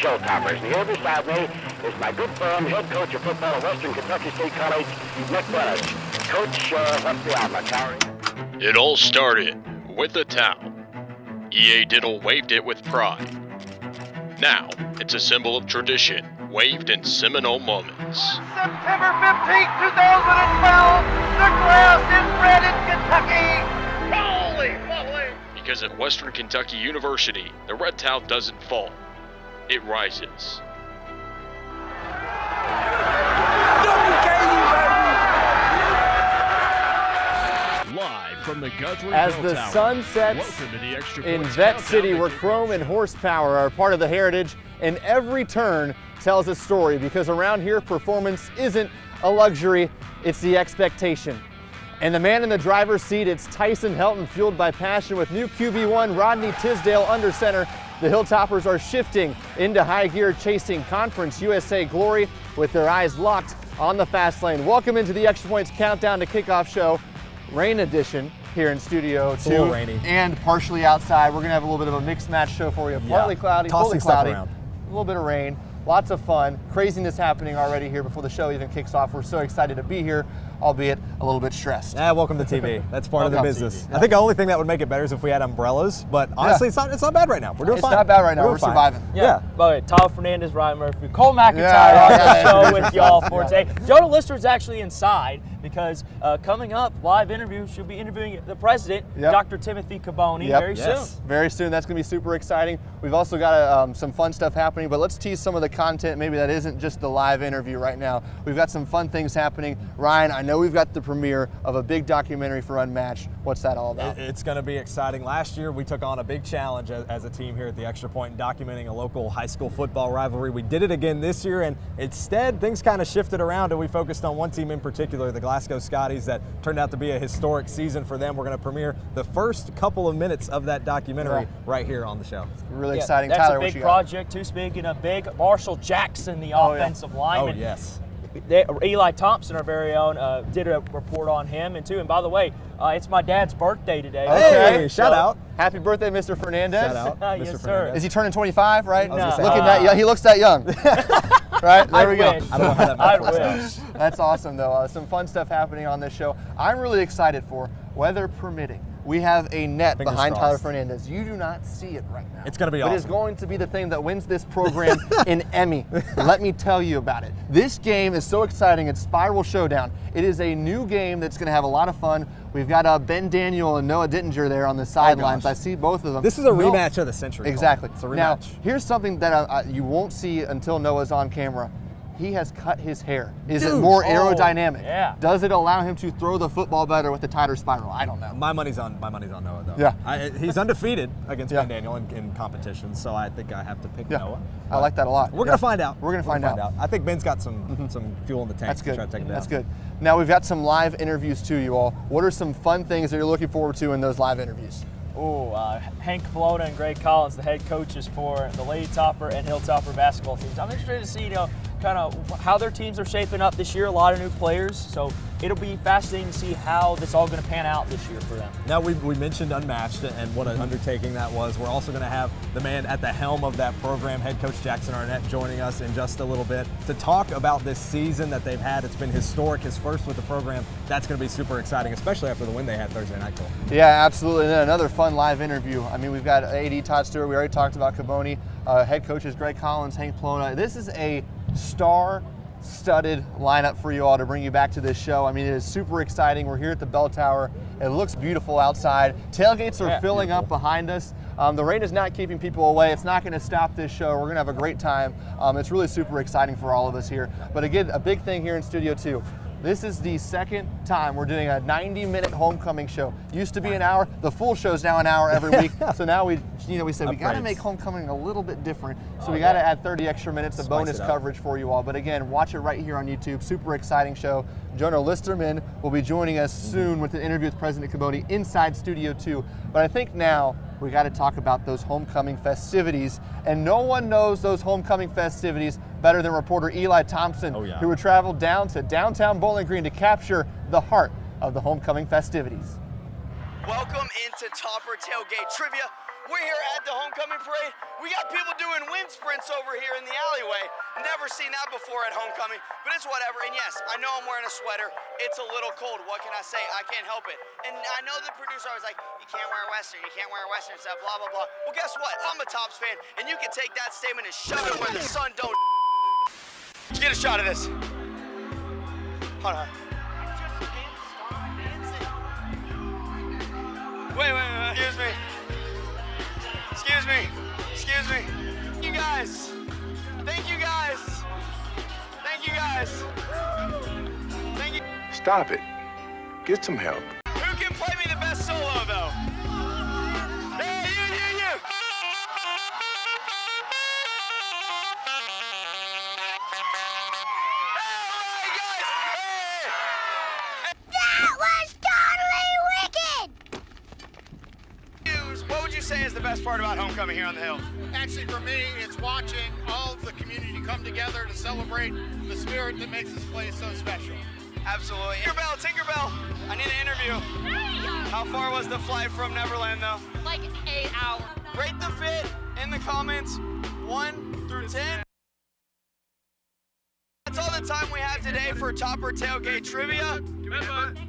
showtoppers. And here beside me is my good friend, head coach of football at Western Kentucky State College, McIntire. Coach, what's the outlook, Harry? It all started with a towel. EA Diddle waved it with pride. Now, it's a symbol of tradition, waved in seminal moments. September 15th, 2012, the grass is red in Kentucky. Holy moly! Because at Western Kentucky University, the red towel doesn't fall, it rises. Live from the Guthrie As Bell the Tower. sun sets in Vet City, where chrome and horsepower are part of the heritage, and every turn tells a story, because around here, performance isn't a luxury, it's the expectation. And the man in the driver's seat, it's Tyson Helton, fueled by passion with new QB1 Rodney Tisdale under center. The Hilltoppers are shifting into high gear, chasing Conference USA glory with their eyes locked on the fast lane. Welcome into the Extra Points Countdown to Kickoff Show, rain edition here in Studio 2. A little rainy. And partially outside. We're gonna have a little bit of a mixed match show for you. Partly cloudy, fully cloudy, a little bit of rain. Lots of fun, craziness happening already here before the show even kicks off. We're so excited to be here, albeit a little bit stressed. Welcome to TV. That's part of the business. TV. I think the only thing that would make it better is if we had umbrellas, but honestly, it's not bad right now. We're doing fine. It's not bad right now. We're fine. surviving. Yeah. By the way, Todd, Fernandez, Ryan Murphy, Cole McIntire on the show with y'all for today. Jonah Lister's actually inside because coming up, live interview, she'll be interviewing the president, Dr. Timothy Caboni, very soon. Very soon. That's going to be super exciting. We've also got some fun stuff happening, but let's tease some of the content maybe that isn't just the live interview right now. We've got some fun things happening. Ryan, I know we've got the premiere of a big documentary for Unmatched. What's that all about? It's going to be exciting. Last year, we took on a big challenge as a team here at the Extra Point, documenting a local high school football rivalry. We did it again this year, and instead, things kind of shifted around, and we focused on one team in particular, the Glasgow Scotties, that turned out to be a historic season for them. We're going to premiere the first couple of minutes of that documentary right here on the show. It's really exciting. That's Tyler, a big project, too. Speaking of big, Marshall Jackson, the offensive lineman. Oh, yes. Eli Thompson, our very own, did a report on him, and by the way, it's my dad's birthday today. Hey, shout out. Happy birthday, Mr. Fernandez. Shout out, Mr. Yes, Fernandez. sir. Is he turning 25, right? No. Looking that young. He looks that young. Right? There we go. Wish. I don't know how that I works out. wish. That's awesome, though. Some fun stuff happening on this show. I'm really excited for, weather permitting. We have a net Fingers behind crossed. Tyler Fernandez. You do not see it right now. It's going to be But awesome. it's going to be the thing that wins this program an Emmy. Let me tell you about it. This game is so exciting. It's Spiral Showdown. It is a new game that's going to have a lot of fun. We've got Ben Daniel and Noah Dittinger there on the sidelines. I see both of them. This is a rematch of the century. Exactly. It's a rematch. Now, here's something that you won't see until Noah's on camera. He has cut his hair. Is it more aerodynamic? Yeah. Does it allow him to throw the football better with the tighter spiral? I don't know. My money's on Noah, though. Yeah. He's undefeated against Ben Daniel in competition, so I think I have to pick Noah. I like that a lot. We're gonna find out. We're gonna find out. I think Ben's got some fuel in the tank. That's good. To try to take it down. That's good. Now we've got some live interviews too, you all. What are some fun things that you're looking forward to in those live interviews? Hank Plona and Greg Collins, the head coaches for the Lady Topper and Hilltopper basketball teams. I'm interested to see, kind of how their teams are shaping up this year. A lot of new players, so it'll be fascinating to see how this all going to pan out this year for them. Now we mentioned Unmatched and what an undertaking that was. We're also going to have the man at the helm of that program, head coach Jackson Arnett, joining us in just a little bit to talk about this season that they've had. It's been historic, his first with the program. That's going to be super exciting, especially after the win they had Thursday night. Cole. Yeah, absolutely. And then another fun live interview. I mean, we've got AD Todd Stewart. We already talked about Caboni. Head coaches Greg Collins, Hank Plona. This is a star-studded lineup for you all to bring you back to this show. I mean, it is super exciting. We're here at the Bell Tower. It looks beautiful outside. Tailgates are filling up behind us. The rain is not keeping people away. It's not going to stop this show. We're going to have a great time. It's really super exciting for all of us here. But again, a big thing here in Studio 2. This is the second time we're doing a 90-minute homecoming show. Used to be an hour. The full show's now an hour every week. So now we said we got to make homecoming a little bit different. So we got to add 30 extra minutes of bonus coverage for you all. But again, watch it right here on YouTube. Super exciting show. Jonah Listerman will be joining us soon with an interview with President Caboni inside Studio 2. But I think now we got to talk about those homecoming festivities. And no one knows those homecoming festivities better than reporter Eli Thompson, who would travel down to downtown Bowling Green to capture the heart of the homecoming festivities. Welcome into Topper Tailgate Trivia. We're here at the homecoming parade. We got people doing wind sprints over here in the alleyway. Never seen that before at homecoming, but it's whatever. And yes, I know I'm wearing a sweater. It's a little cold. What can I say? I can't help it. And I know the producer always like, you can't wear Western, you can't wear Western stuff, blah, blah, blah. Well, guess what? I'm a Tops fan, and you can take that statement and shove it where the sun don't. Let's get a shot of this. Hold on. Wait. Excuse me. You guys. Thank you guys. Thank you. Stop it. Get some help. Who can play me the best solo, though? Hey, you. That was totally wicked! What would you say is the best part about homecoming here on the Hill? Actually, for me, it's watching all of the community come together to celebrate the spirit that makes this place so special. Absolutely. Tinkerbell, I need an interview. How far was the flight from Neverland, though? Like 8 hours. Rate the fit in the comments, 1 through 10. That's all the time we have today for Topper Tailgate Trivia.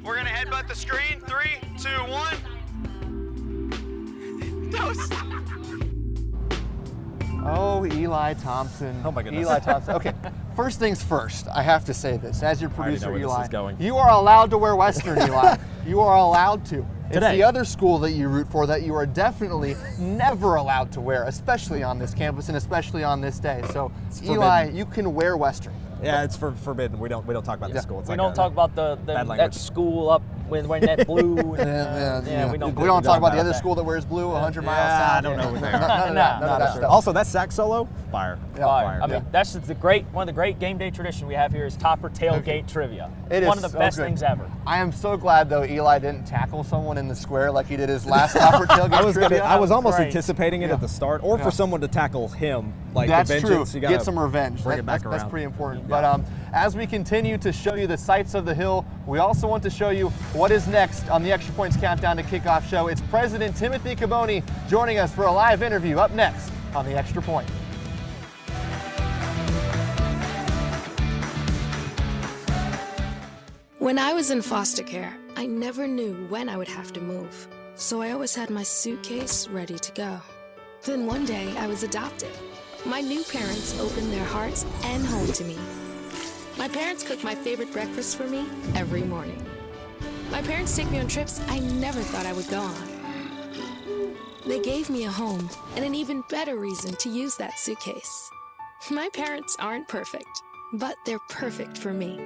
We're gonna headbutt the screen. 3, 2, 1. Toast. Oh, Eli Thompson. Oh my goodness. Eli Thompson. Okay, first things first, I have to say this. As your producer, where Eli, this is going. you are allowed to wear Western, Eli. You are allowed to. It's Today. the other school that you root for that you are definitely never allowed to wear, especially on this campus and especially on this day. So, Eli, you can wear Western. Yeah, it's forbidden. We don't talk about the school. It's We like don't talk about that school up when that blue. And, we don't talk about the other school that wears blue 100 miles south. I don't know. None of that stuff. Also, that sax solo, fire. Fire. I mean, that's just one of the great game day tradition we have here is Topper Tailgate Trivia. It is one of the so best good. things ever. I am so glad though Eli didn't tackle someone in the square like he did his last Topper Tailgate Trivia. I was almost Great. anticipating it at the start, or for someone to tackle him. Like That's the vengeance, true. You gotta Get some revenge. Bring it back That's around. pretty important. But as we continue to show you the sights of the Hill, we also want to show you what is next on the Extra Points Countdown to Kickoff Show. It's President Timothy Caboni joining us for a live interview up next on the Extra Point. When I was in foster care, I never knew when I would have to move, so I always had my suitcase ready to go. Then one day, I was adopted. My new parents opened their hearts and home to me. My parents cook my favorite breakfast for me every morning. My parents take me on trips I never thought I would go on. They gave me a home and an even better reason to use that suitcase. My parents aren't perfect, but they're perfect for me.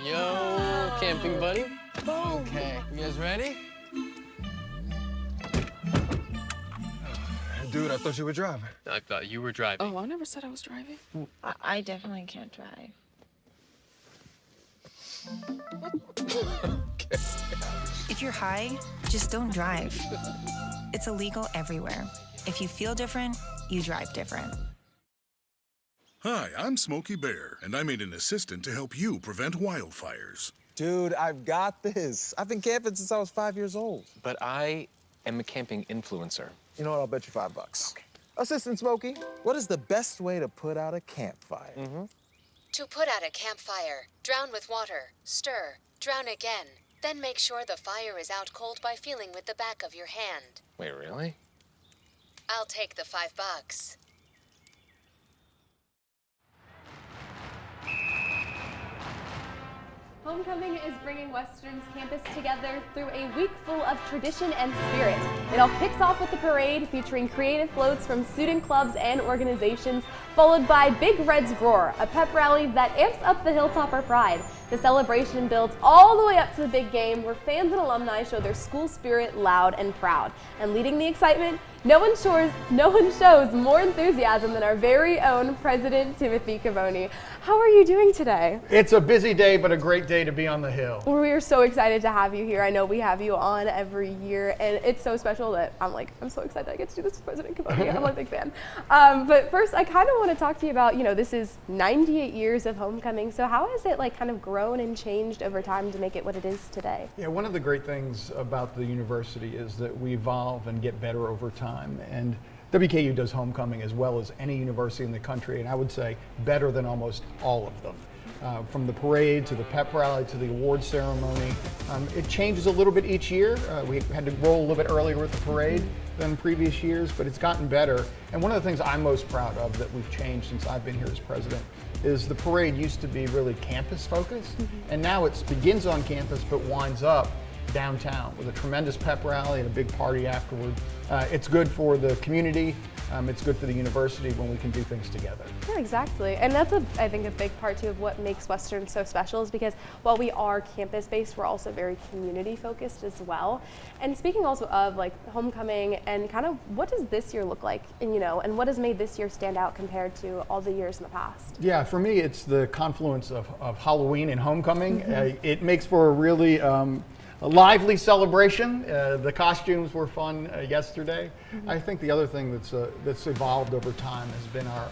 Yo, camping buddy. Okay, you guys ready? Dude, I thought you were driving. I thought you were driving. Oh, I never said I was driving. I definitely can't drive. If you're high, just don't drive. It's illegal everywhere. If you feel different, you drive different. Hi, I'm Smokey Bear, and I made an assistant to help you prevent wildfires. Dude, I've got this. I've been camping since I was 5 years old. But I am a camping influencer. You know what? I'll bet you $5. Okay. Assistant Smokey, what is the best way to put out a campfire? To put out a campfire, drown with water, stir, drown again. Then make sure the fire is out cold by feeling with the back of your hand. Wait, really? I'll take the $5. Homecoming is bringing Western's campus together through a week full of tradition and spirit. It all kicks off with the parade featuring creative floats from student clubs and organizations, followed by Big Red's Roar, a pep rally that amps up the Hilltopper pride. The celebration builds all the way up to the big game where fans and alumni show their school spirit loud and proud. And leading the excitement, no one shows more enthusiasm than our very own President Timothy Caboni. How are you doing today? It's a busy day, but a great day to be on the Hill. Well, we are so excited to have you here. I know we have you on every year, and it's so special that I'm so excited I get to do this with President Caboni. I'm a big fan. But first, I kind of want to talk to you about, this is 98 years of Homecoming. So how has it kind of grown and changed over time to make it what it is today? Yeah, one of the great things about the university is that we evolve and get better over time. And WKU does homecoming as well as any university in the country, and I would say better than almost all of them. From the parade to the pep rally to the award ceremony, it changes a little bit each year. We had to roll a little bit earlier with the parade than previous years, but it's gotten better. And one of the things I'm most proud of that we've changed since I've been here as president is the parade used to be really campus focused, and now it begins on campus but winds up downtown with a tremendous pep rally and a big party afterward. It's good for the community. It's good for the university when we can do things together. Yeah, exactly. And that's, I think, a big part, too, of what makes Western so special is because while we are campus-based, we're also very community-focused as well. And speaking also of, homecoming and kind of what does this year look like, and what has made this year stand out compared to all the years in the past? Yeah, for me, it's the confluence of Halloween and homecoming. It makes for a really a lively celebration. The costumes were fun yesterday. I think the other thing that's evolved over time has been our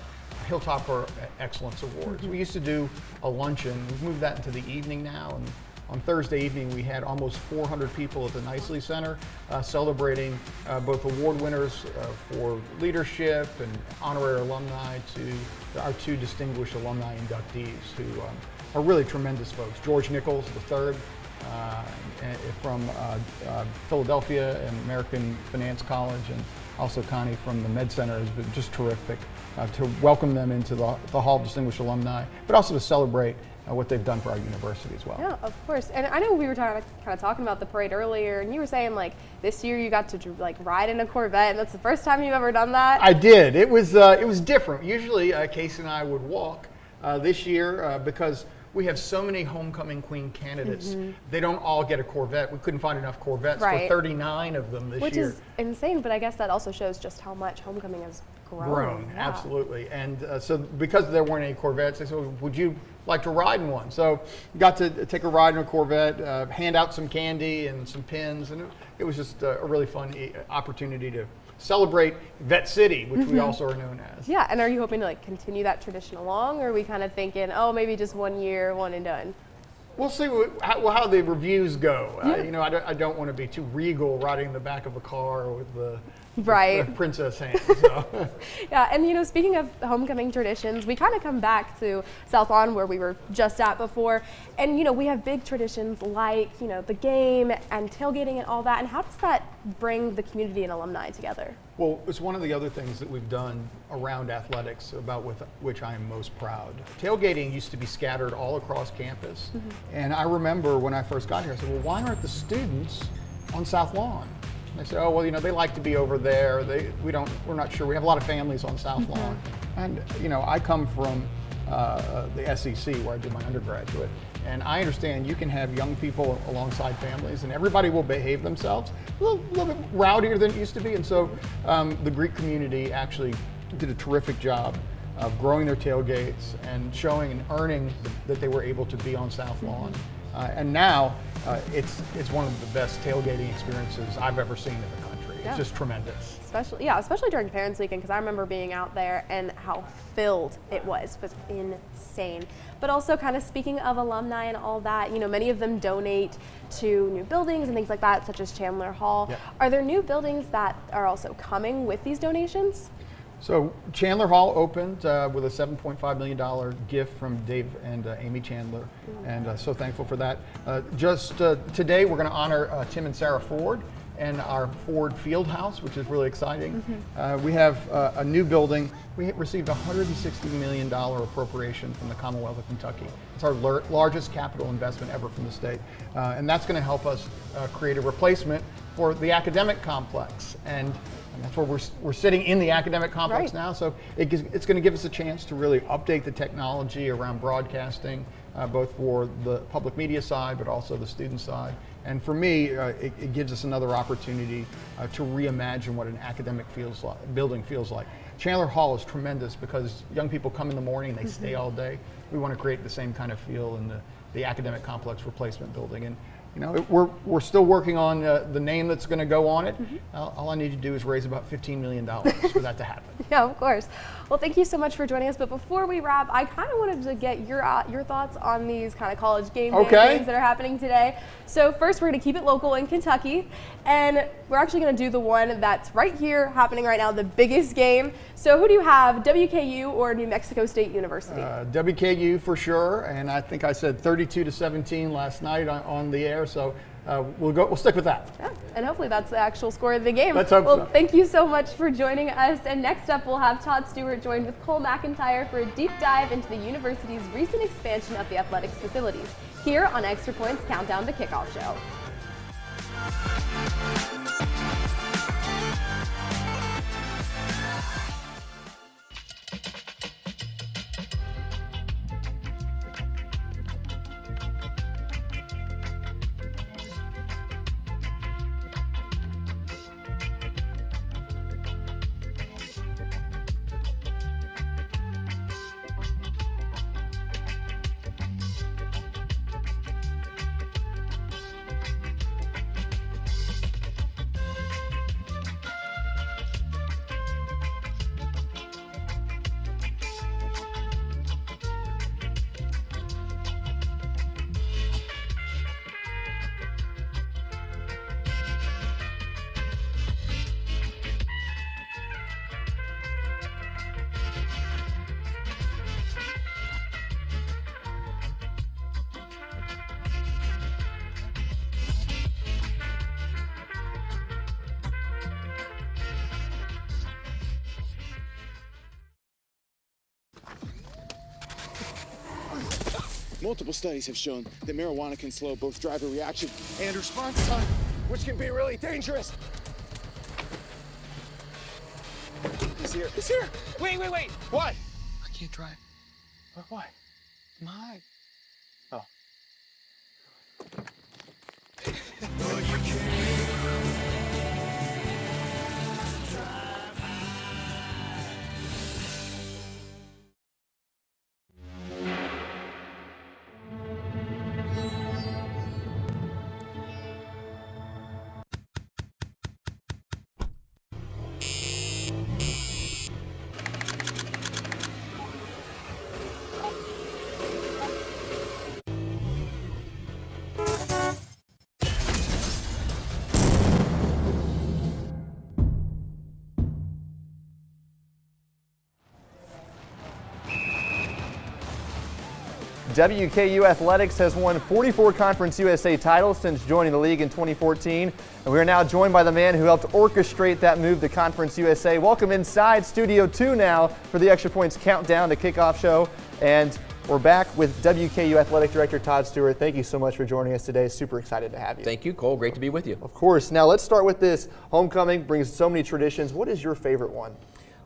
Hilltopper Excellence Awards. We used to do a luncheon. We've moved that into the evening now. And on Thursday evening, we had almost 400 people at the Nicely Center celebrating both award winners for leadership and honorary alumni to our two distinguished alumni inductees who are really tremendous folks. George Nichols III, from Philadelphia and American Finance College, and also Connie from the Med Center has been just terrific to welcome them into the Hall of Distinguished Alumni, but also to celebrate what they've done for our university as well. Yeah, of course. And I know we were kind of talking about the parade earlier, and you were saying this year you got to ride in a Corvette, and that's the first time you've ever done that. I did. It was different. Usually Casey and I would walk. This year, because we have so many homecoming queen candidates, they don't all get a Corvette. We couldn't find enough Corvettes for 39 of them this year. Which is insane, but I guess that also shows just how much homecoming has grown. Yeah. Absolutely. And so because there weren't any Corvettes, they said, well, would you like to ride in one? So got to take a ride in a Corvette, hand out some candy and some pins, and it was just a really fun opportunity to celebrate Vet City, which we also are known as. Yeah, and are you hoping to continue that tradition along, or are we kind of thinking, maybe just 1 year, one and done? We'll see how the reviews go. I don't want to be too regal riding in the back of a car with the princess hands. So. Yeah, and speaking of homecoming traditions, we kind of come back to South Lawn where we were just at before, and we have big traditions like the game and tailgating and all that. And how does that bring the community and alumni together? Well, it's one of the other things that we've done around athletics about which I am most proud. Tailgating used to be scattered all across campus, and I remember when I first got here, I said, well, why aren't the students on South Lawn? And they said, oh, well, they like to be over there. We're not sure. We have a lot of families on South Lawn. And, I come from the SEC where I did my undergraduate, and I understand you can have young people alongside families and everybody will behave themselves a little bit rowdier than it used to be. And so the Greek community actually did a terrific job of growing their tailgates and showing and earning that they were able to be on South Lawn. And now it's one of the best tailgating experiences I've ever seen in the country. It's just tremendous. Especially during Parents Weekend, because I remember being out there and how filled it was insane. But also kind of speaking of alumni and all that, many of them donate to new buildings and things like that, such as Chandler Hall. Yep. Are there new buildings that are also coming with these donations? So Chandler Hall opened with a $7.5 million gift from Dave and Amy Chandler, and so thankful for that. Just today we're going to honor Tim and Sarah Ford. and our Ford Field House, which is really exciting. We have a new building. We received a $160 million appropriation from the Commonwealth of Kentucky. It's our largest capital investment ever from the state. And that's going to help us create a replacement for the academic complex. And that's where we're sitting in the academic complex now. So it's going to give us a chance to really update the technology around broadcasting, both for the public media side, but also the student side. And for me, it gives us another opportunity to reimagine what an academic building feels like. Chandler Hall is tremendous because young people come in the morning and they stay all day. We want to create the same kind of feel in the academic complex replacement building. And you know, we're still working on the name that's going to go on it. All I need to do is raise about $15 million for that to happen. Yeah, of course. Well, thank you so much for joining us. But before we wrap, I kind of wanted to get your thoughts on these kind of college game day games that are happening today. So first, we're going to keep it local in Kentucky, and we're actually going to do the one that's right here happening right now, the biggest game. So who do you have, WKU or New Mexico State University? WKU for sure, and I think I said 32-17 last night on the air. So we'll stick with that. Yeah, and hopefully that's the actual score of the game. Let's hope so. Thank you so much for joining us. And next up, we'll have Todd Stewart joined with Cole McIntire for a deep dive into the university's recent expansion of the athletics facilities. Here on Extra Points Countdown to Kickoff Show. Multiple studies have shown that marijuana can slow both driver reaction and response time, which can be really dangerous. He's here. He's here. Wait. What? I can't drive. Why? My. Oh. WKU Athletics has won 44 Conference USA titles since joining the league in 2014. And we are now joined by the man who helped orchestrate that move to Conference USA. Welcome inside Studio 2 now for the Extra Points Countdown to Kickoff Show. And we're back with WKU Athletic Director Todd Stewart. Thank you so much for joining us today. Super excited to have you. Thank you, Cole. Great to be with you. Of course. Now let's start with this. Homecoming brings so many traditions. What is your favorite one?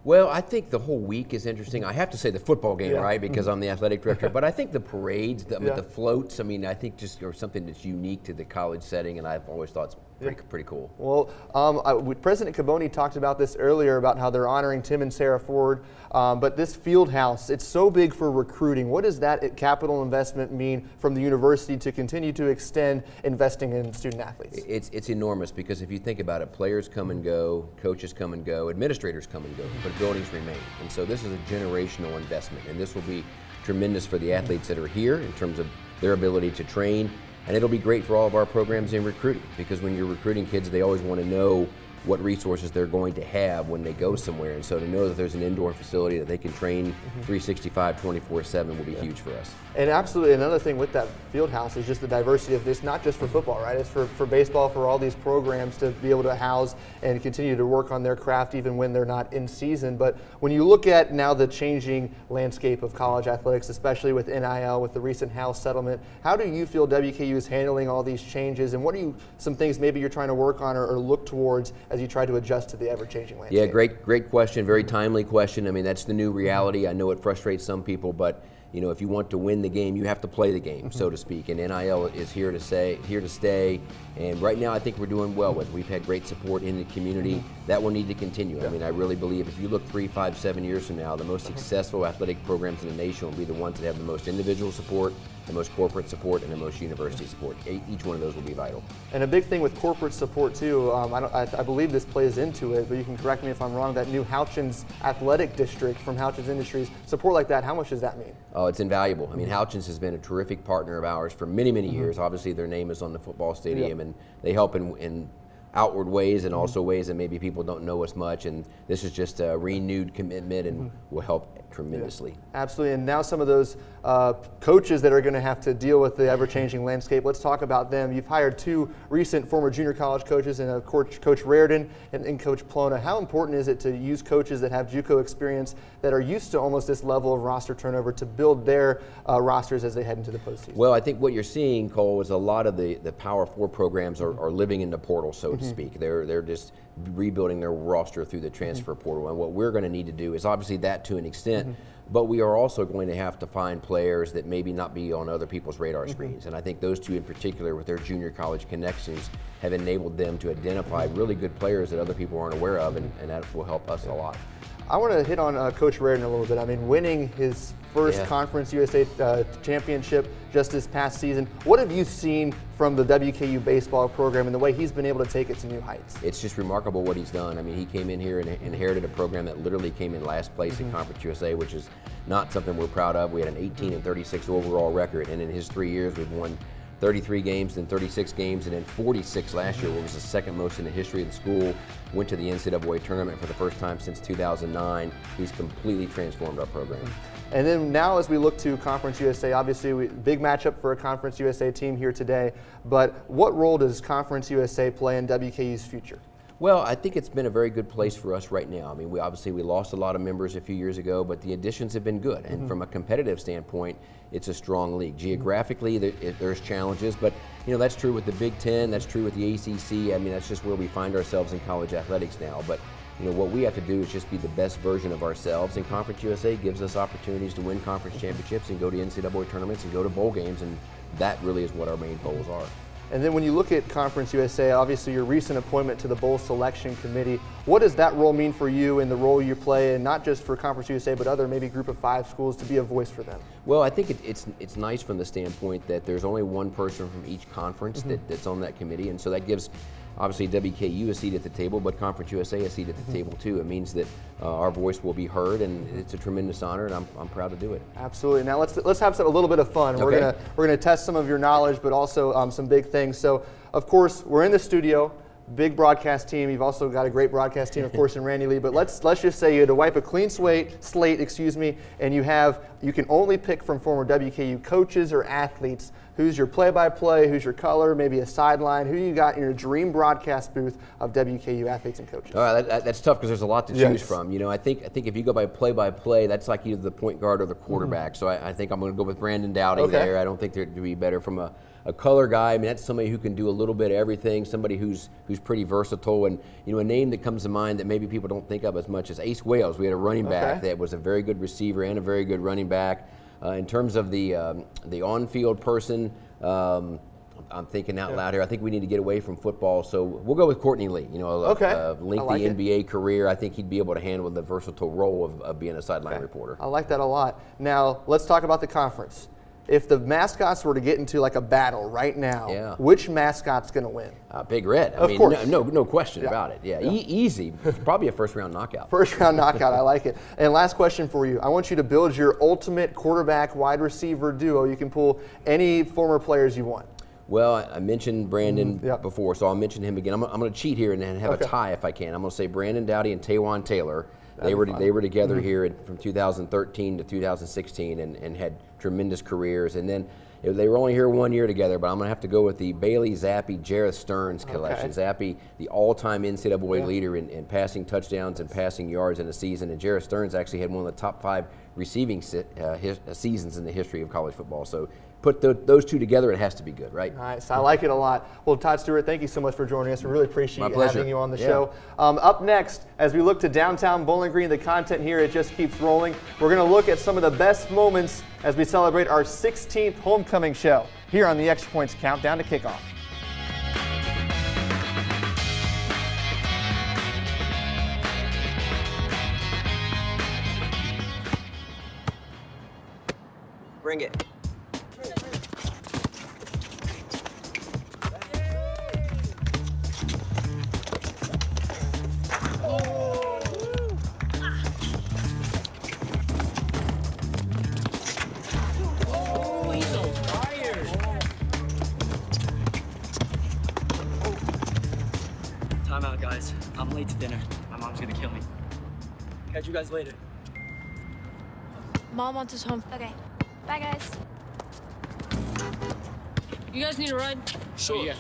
Well, I think the whole week is interesting. I have to say the football game, right, because I'm the athletic director. But I think the parades, the floats, I think just are something that's unique to the college setting, and I've always thought it's pretty cool. Well, President Caboni talked about this earlier about how they're honoring Tim and Sarah Ford. But this field house, it's so big for recruiting. What does that capital investment mean from the university to continue to extend investing in student athletes? It's enormous because if you think about it, players come and go, coaches come and go, administrators come and go, but buildings remain. And so this is a generational investment, and this will be tremendous for the athletes that are here in terms of their ability to train. And it'll be great for all of our programs in recruiting because when you're recruiting kids, they always want to know what resources they're going to have when they go somewhere. And so to know that there's an indoor facility that they can train 365, 24/7 will be huge for us. And absolutely, another thing with that field house is just the diversity of this, not just for football, right? It's for baseball, for all these programs to be able to house and continue to work on their craft even when they're not in season. But when you look at now the changing landscape of college athletics, especially with NIL, with the recent House settlement, how do you feel WKU is handling all these changes, and what are some things maybe you're trying to work on or look towards as you try to adjust to the ever-changing landscape? Yeah, great question, very timely question. I mean, that's the new reality. I know it frustrates some people, but you know, if you want to win the game, you have to play the game, so to speak. And NIL is here to stay. And right now, I think we're doing well with it. We've had great support in the community. That will need to continue. I mean, I really believe if you look 3, 5, 7 years from now, the most successful athletic programs in the nation will be the ones that have the most individual support, the most corporate support, and the most university support. Each one of those will be vital. And a big thing with corporate support too, I believe this plays into it, but you can correct me if I'm wrong, that new Houchins Athletic District from Houchins Industries, support like that, how much does that mean? Oh, it's invaluable. I mean, Houchins has been a terrific partner of ours for many, many years. Obviously, their name is on the football stadium, and they help in outward ways and also ways that maybe people don't know as much. And this is just a renewed commitment and will help tremendously. Absolutely. And now some of those coaches that are going to have to deal with the ever-changing landscape, let's talk about them. You've hired 2 recent former junior college coaches, and Coach Reardon and Coach Plona. How important is it to use coaches that have JUCO experience that are used to almost this level of roster turnover to build their rosters as they head into the postseason? Well, I think what you're seeing, Cole, is a lot of the Power 4 programs are living in the portal, so to speak. They're just rebuilding their roster through the transfer portal. And what we're going to need to do is obviously that to an extent, but we are also going to have to find players that maybe not be on other people's radar screens. And I think those 2 in particular with their junior college connections have enabled them to identify really good players that other people aren't aware of, and that will help us a lot. I want to hit on Coach Reardon a little bit. I mean, winning his first Conference USA championship just this past season. What have you seen from the WKU baseball program and the way he's been able to take it to new heights? It's just remarkable what he's done. I mean, he came in here and inherited a program that literally came in last place in Conference USA, which is not something we're proud of. We had an 18-36 overall record, and in his 3 years, we've won 33 games, then 36 games, and then 46 last year, which was the second most in the history of the school. Went to the NCAA tournament for the first time since 2009. He's completely transformed our program. And then now as we look to Conference USA, obviously big matchup for a Conference USA team here today, but what role does Conference USA play in WKU's future? Well, I think it's been a very good place for us right now. I mean, we lost a lot of members a few years ago, but the additions have been good. And from a competitive standpoint, it's a strong league. Geographically, there's challenges, but you know that's true with the Big Ten. That's true with the ACC. I mean, that's just where we find ourselves in college athletics now. But you know what we have to do is just be the best version of ourselves. And Conference USA gives us opportunities to win conference championships and go to NCAA tournaments and go to bowl games, and that really is what our main goals are. And then when you look at Conference USA, obviously your recent appointment to the Bowl Selection Committee, what does that role mean for you and the role you play, and not just for Conference USA, but other maybe Group of 5 schools to be a voice for them? Well, I think it's nice from the standpoint that there's only one person from each conference that's on that committee, and so that gives obviously WKU a seat at the table, but Conference USA a seat at the table too. It means that our voice will be heard, and it's a tremendous honor, and I'm proud to do it. Absolutely. Now let's have a little bit of fun. Okay. We're gonna test some of your knowledge, but also some big things. So of course we're in the studio. Big broadcast team. You've also got a great broadcast team, of course, in Randy Lee. But let's just say you had to wipe a clean slate, and you can only pick from former WKU coaches or athletes. Who's your play-by-play? Who's your color? Maybe a sideline. Who you got in your dream broadcast booth of WKU athletes and coaches? All right, that's tough because there's a lot to choose from. You know, I think if you go by play-by-play, that's like either the point guard or the quarterback. So I think I'm going to go with Brandon Dowding there. I don't think there'd be better from a color guy. I mean, that's somebody who can do a little bit of everything, somebody who's pretty versatile. And, you know, a name that comes to mind that maybe people don't think of as much as Ace Wales. We had a running back that was a very good receiver and a very good running back. In terms of the on-field person, I'm thinking out loud here. I think we need to get away from football, so we'll go with Courtney Lee. You know, a lengthy NBA career. I think he'd be able to handle the versatile role of being a sideline reporter. I like that a lot. Now, let's talk about the conference. If the mascots were to get into like a battle right now, which mascot's going to win? Big Red. I mean, no question about it. Easy. Probably a first-round knockout. First-round knockout. I like it. And last question for you. I want you to build your ultimate quarterback wide receiver duo. You can pull any former players you want. Well, I mentioned Brandon before, so I'll mention him again. I'm going to cheat here and have a tie if I can. I'm going to say Brandon Dowdy and Taywon Taylor. They were together here from 2013 to 2016 and had tremendous careers. And then they were only here 1 year together, but I'm going to have to go with the Bailey Zappi, Jareth Stearns collection. Zappi, the all-time NCAA leader in passing touchdowns and passing yards in a season, and Jareth Stearns actually had one of the top 5 receiving seasons in the history of college football. So put those two together, it has to be good, right? Nice. I like it a lot. Well, Todd Stewart, thank you so much for joining us. We really appreciate having you on the show. Up next, as we look to downtown Bowling Green, the content here, it just keeps rolling. We're going to look at some of the best moments as we celebrate our 16th homecoming show here on the Extra Points Countdown to Kickoff. Bring it. Time out, guys. I'm late to dinner. My mom's gonna kill me. Catch you guys later. Mom wants us home. Okay. Bye, guys. You guys need a ride? Sure. Yeah.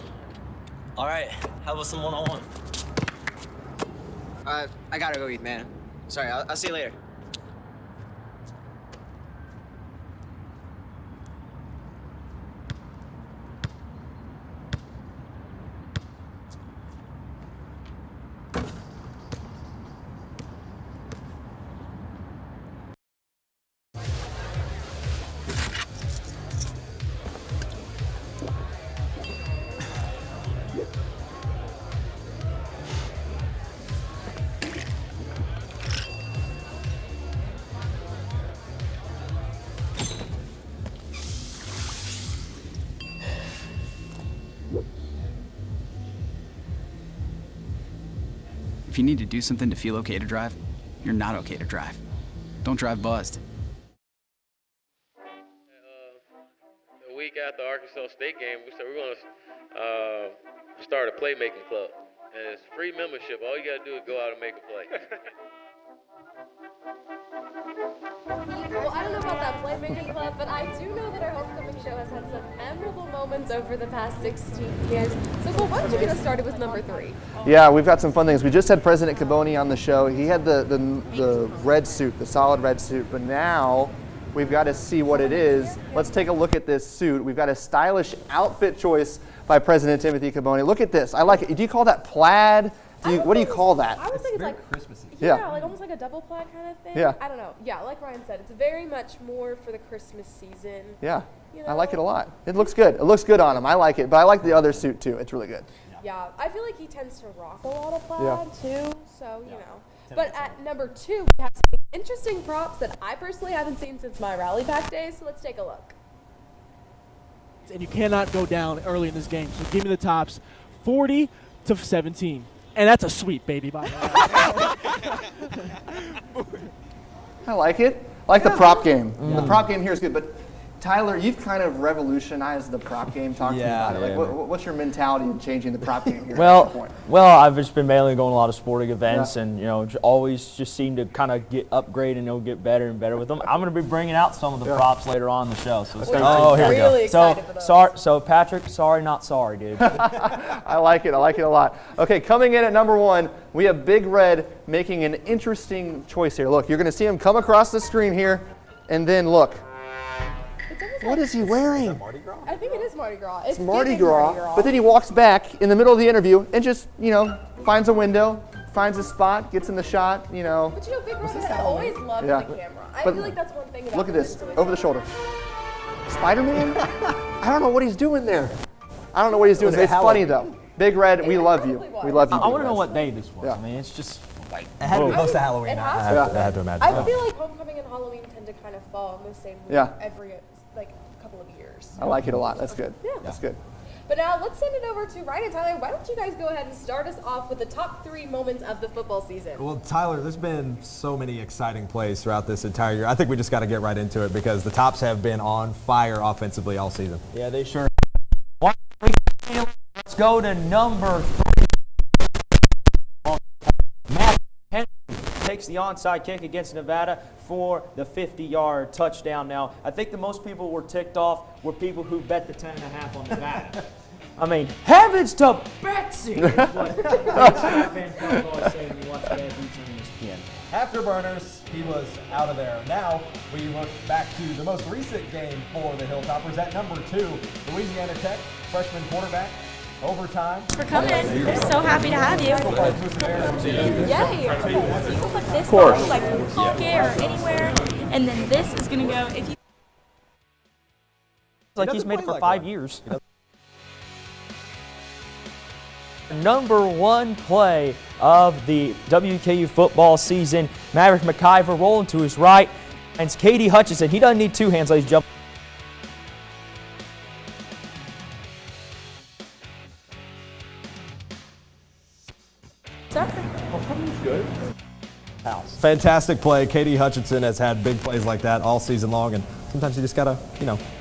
All right. How about some one-on-one? I gotta go eat, man. Sorry. I'll see you later. If you need to do something to feel okay to drive, you're not okay to drive. Don't drive buzzed. The week after Arkansas State game, we said we're going to start a playmaking club. And it's free membership. All you got to do is go out and make a play. Well, I don't know about that playmaking club, but I do know that our homecoming show has had some memorable moments over the past 16 years. So, Cole, why don't you get us started with number 3? Yeah, we've got some fun things. We just had President Caboni on the show. He had the red suit, the solid red suit, but now we've got to see what it is. Let's take a look at this suit. We've got a stylish outfit choice by President Timothy Caboni. Look at this. I like it. Do you call that plaid? What do you call that? I would think it's like Christmassy. Yeah, like almost like a double plaid kind of thing. Yeah. I don't know. Yeah, like Ryan said, it's very much more for the Christmas season. Yeah, you know? I like it a lot. It looks good. It looks good on him. I like it, but I like the other suit too. It's really good. Yeah, I feel like he tends to rock a lot of plaid too, so you know. But at number 2, we have some interesting props that I personally haven't seen since my Rally Pack days, so let's take a look. And you cannot go down early in this game, so give me the tops 40-17. And that's a sweep, baby, by the way. I like it. I like the prop game. The prop game here is good, but Tyler, you've kind of revolutionized the prop game. Talk to me about it. Like, what's your mentality in changing the prop game here? Well, I've just been mainly going to a lot of sporting events, and always just seem to kind of upgrade and get better and better with them. I'm going to be bringing out some of the props later on in the show. So here we go. So Patrick, sorry, not sorry, dude. I like it. I like it a lot. Okay, coming in at number 1, we have Big Red making an interesting choice here. Look, you're going to see him come across the screen here, and then look. What is he wearing? Mardi Gras? I think it is Mardi Gras. It's Mardi Gras. But then he walks back in the middle of the interview and just, finds a window, finds a spot, gets in the shot, But Big Red has always loved the camera. I feel like that's one thing about look at this, over the shoulder. Spider-Man? I don't know what he's doing there. I don't know what he's doing there. It's funny, though. Big Red, we love you. We love you. I want to know what day this was. Yeah. I mean, it's just like it had to be close to Halloween. I have to imagine. I feel like homecoming and Halloween tend to kind of fall in the same week every couple of years. I like it a lot. That's good. Yeah. That's good. But now let's send it over to Ryan and Tyler. Why don't you guys go ahead and start us off with the top 3 moments of the football season? Well, Tyler, there's been so many exciting plays throughout this entire year. I think we just got to get right into it because the Tops have been on fire offensively all season. Yeah, they sure. One go to number 3. Matt Henry takes the onside kick against Nevada for the 50-yard touchdown. Now, I think the most people were ticked off were people who bet the 10.5 on Nevada. I mean, heavens to Betsy! Is what Van Pelt always say when you watch bad beats on ESPN. Afterburners, he was out of there. Now we look back to the most recent game for the Hilltoppers at number 2, Louisiana Tech, freshman quarterback, overtime. For coming. We're so happy to have you. Yeah, you can put this course. like in your pocket or anywhere, and then this is gonna go if you. Like he's made it for 5 years. Number 1 play of the WKU football season. Maverick McIntire rolling to his right. And it's Katie Hutchinson. He doesn't need 2 hands, ladies and gentlemen. Good. Fantastic play. Katie Hutchinson has had big plays like that all season long, and sometimes you just gotta,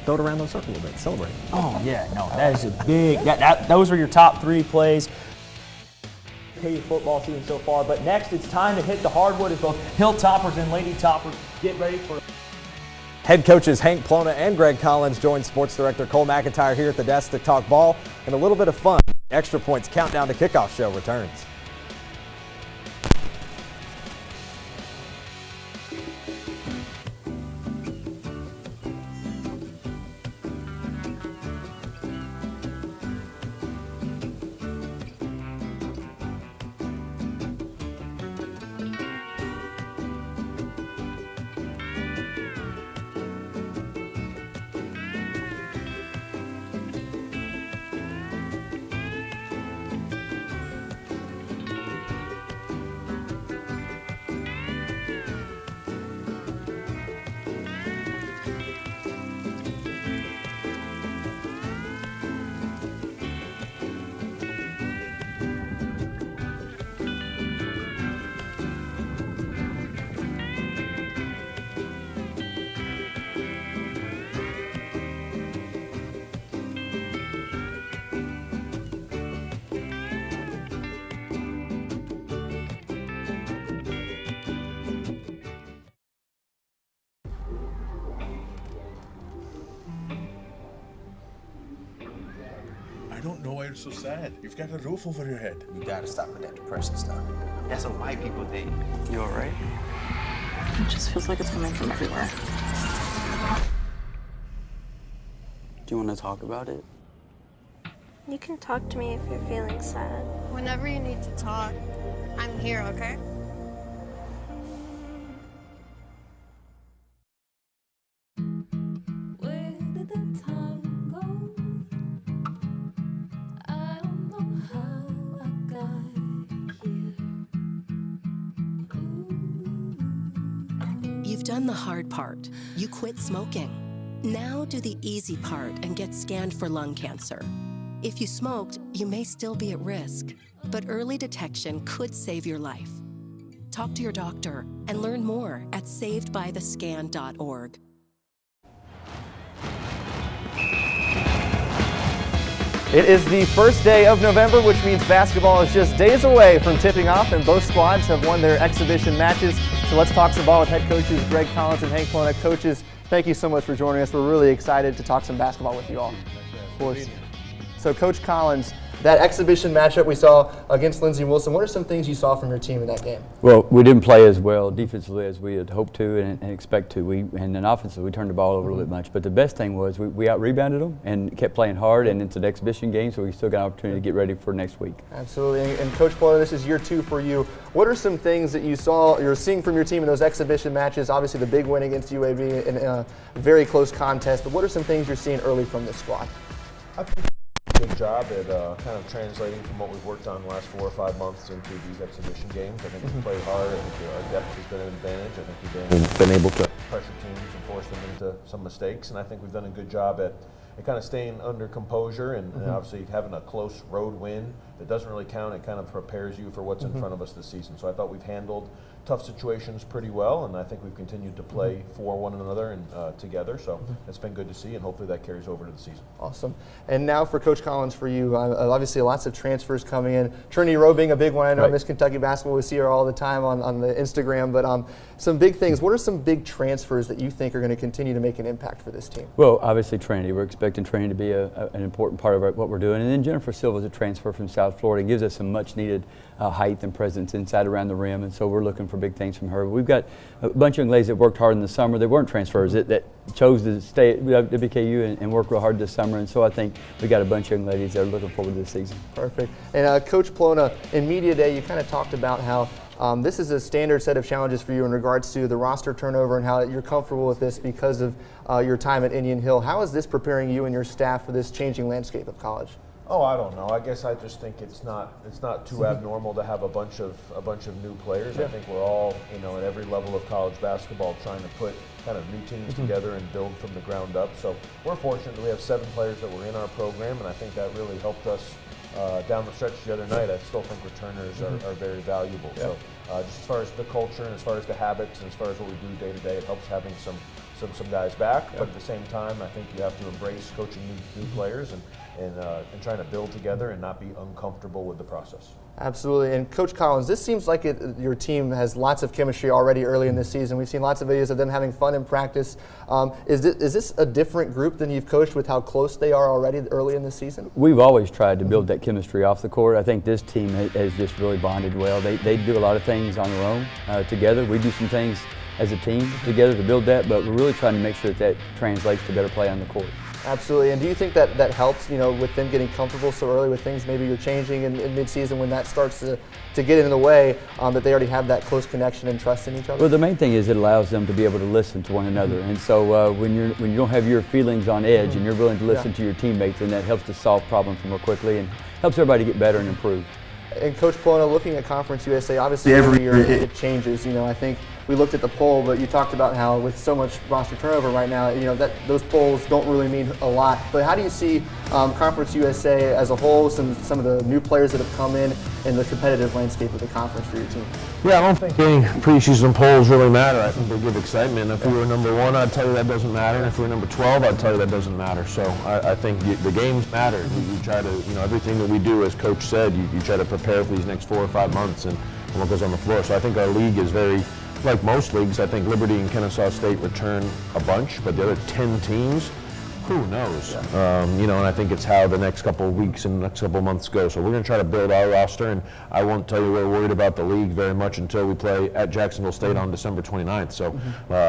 throw it around the circle a little bit, celebrate. Oh yeah, no, that is a big. Those were your top 3 plays. KU football season so far, but next it's time to hit the hardwood as both Hilltoppers and Lady Toppers get ready for. Head coaches Hank Plona and Greg Collins join sports director Cole McIntire here at the desk to talk ball and a little bit of fun. Extra Points Countdown to Kickoff Show returns. I don't know why you're so sad. You've got a roof over your head. You gotta stop with that depression stuff. That's what white people think. You alright? It just feels like it's coming from everywhere. Do you want to talk about it? You can talk to me if you're feeling sad. Whenever you need to talk, I'm here, okay? You've done the hard part. You quit smoking. Now do the easy part and get scanned for lung cancer. If you smoked, you may still be at risk, but early detection could save your life. Talk to your doctor and learn more at savedbythescan.org. It is the first day of November, which means basketball is just days away from tipping off, and both squads have won their exhibition matches. So let's talk some ball with head coaches Greg Collins and Hank Plona. Coaches, thank you so much for joining us. We're really excited to talk some basketball with you all. Of course. So Coach Collins, that exhibition matchup we saw against Lindsey Wilson, what are some things you saw from your team in that game? Well, we didn't play as well defensively as we had hoped to and expect to. And then offensively, we turned the ball over a little bit much. But the best thing was we out-rebounded them and kept playing hard, and it's an exhibition game, so we still got an opportunity to get ready for next week. Absolutely. And Coach Plona, this is year 2 for you. What are some things that you're seeing from your team in those exhibition matches? Obviously, the big win against UAB in a very close contest, but what are some things you're seeing early from this squad? I think good job at kind of translating from what we've worked on the last 4 or 5 months into these exhibition games. I think we've played hard. I think our depth has been an advantage. I think we've been able to pressure teams and force them into some mistakes. And I think we've done a good job at kind of staying under composure and obviously having a close road win that doesn't really count. It kind of prepares you for what's in front of us this season. So I thought we've handled tough situations pretty well, and I think we've continued to play for one another and together. So it's been good to see, and hopefully that carries over to the season. Awesome. And now for Coach Collins, for you, obviously lots of transfers coming in. Trinity Rowe being a big one. I know Miss Kentucky basketball, we see her all the time on the Instagram, but some big things. What are some big transfers that you think are going to continue to make an impact for this team? Well, obviously Trinity. We're expecting Trinity to be an important part of what we're doing. And then Jennifer Silva's a transfer from South Florida. It gives us some much needed height and presence inside around the rim, and so we're looking for big things from her. We've got a bunch of young ladies that worked hard in the summer. They weren't transfers that chose to stay at WKU and work real hard this summer, and so I think we got a bunch of young ladies that are looking forward to this season. Perfect. And Coach Plona, in Media Day, you kind of talked about how this is a standard set of challenges for you in regards to the roster turnover and how you're comfortable with this because of your time at Indian Hill. How is this preparing you and your staff for this changing landscape of college? Oh, I don't know. I guess I just think it's not too abnormal to have a bunch of new players. Yeah. I think we're all, at every level of college basketball trying to put kind of new teams together and build from the ground up. So we're fortunate that we have 7 players that were in our program, and I think that really helped us down the stretch the other night. I still think returners are very valuable. Yeah. So just as far as the culture and as far as the habits and as far as what we do day to day, it helps having some guys back. But at the same time, I think you have to embrace coaching new players and trying to build together and not be uncomfortable with the process. Absolutely. And Coach Collins, this seems like your team has lots of chemistry already early in this season. We've seen lots of videos of them having fun in practice. Is this a different group than you've coached with how close they are already early in the season? We've always tried to build that chemistry off the court. I think this team has just really bonded well. They do a lot of things on their own together. We do some things as a team together to build that, but we're really trying to make sure that translates to better play on the court. Absolutely. And do you think that helps, with them getting comfortable so early with things maybe you're changing in mid-season when that starts to get in the way, that they already have that close connection and trust in each other? Well, the main thing is it allows them to be able to listen to one another. And so when you don't have your feelings on edge and you're willing to listen to your teammates, then that helps to solve problems more quickly and helps everybody get better and improve. And Coach Plona, looking at Conference USA, obviously every year it changes. I think we looked at the poll, but you talked about how with so much roster turnover right now, that those polls don't really mean a lot. But how do you see Conference USA as a whole, some of the new players that have come in the competitive landscape of the conference for your team? Yeah, I don't think any preseason polls really matter. I think they give excitement. If we were number 1, I'd tell you that doesn't matter. And if we were number 12, I'd tell you that doesn't matter. So I think the games matter. You try to, everything that we do, as Coach said, you try to prepare for these next 4 or 5 months and what goes on the floor. So I think our league is very, like most leagues, I think Liberty and Kennesaw State return a bunch, but the other 10 teams, who knows? Yeah. And I think it's how the next couple of weeks and the next couple of months go. So we're going to try to build our roster, and I won't tell you we're worried about the league very much until we play at Jacksonville State on December 29th. So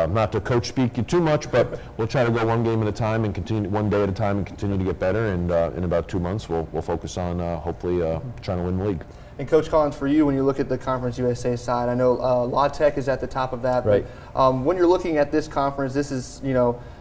not to coach speak you too much, but we'll try to go one game at a time and continue one day at a time and continue to get better. And in about 2 months, we'll focus on hopefully trying to win the league. And Coach Collins, for you, when you look at the Conference USA side, I know La Tech is at the top of that. Right. But when you're looking at this conference, this is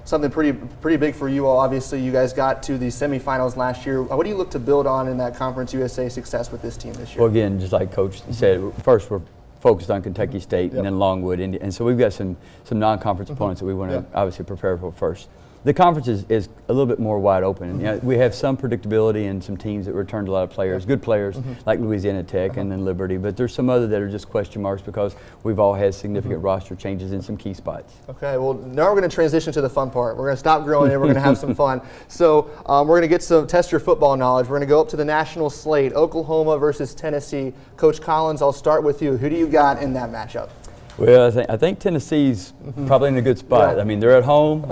something pretty big for you all. Obviously, you guys got to the semifinals last year. What do you look to build on in that Conference USA success with this team this year? Well, again, just like Coach said, first we're focused on Kentucky State and then Longwood, and so we've got some non-conference opponents that we want to obviously prepare for first. The conference is a little bit more wide open. We have some predictability and some teams that returned a lot of players, good players like Louisiana Tech and then Liberty, but there's some other that are just question marks because we've all had significant roster changes in some key spots. Okay, well now we're going to transition to the fun part. We're going to stop grilling and we're going to have some fun. So we're going to get test your football knowledge. We're going to go up to the national slate, Oklahoma versus Tennessee. Coach Collins, I'll start with you. Who do you got in that matchup? Well, I think Tennessee's probably in a good spot. Yeah. I mean, they're at home.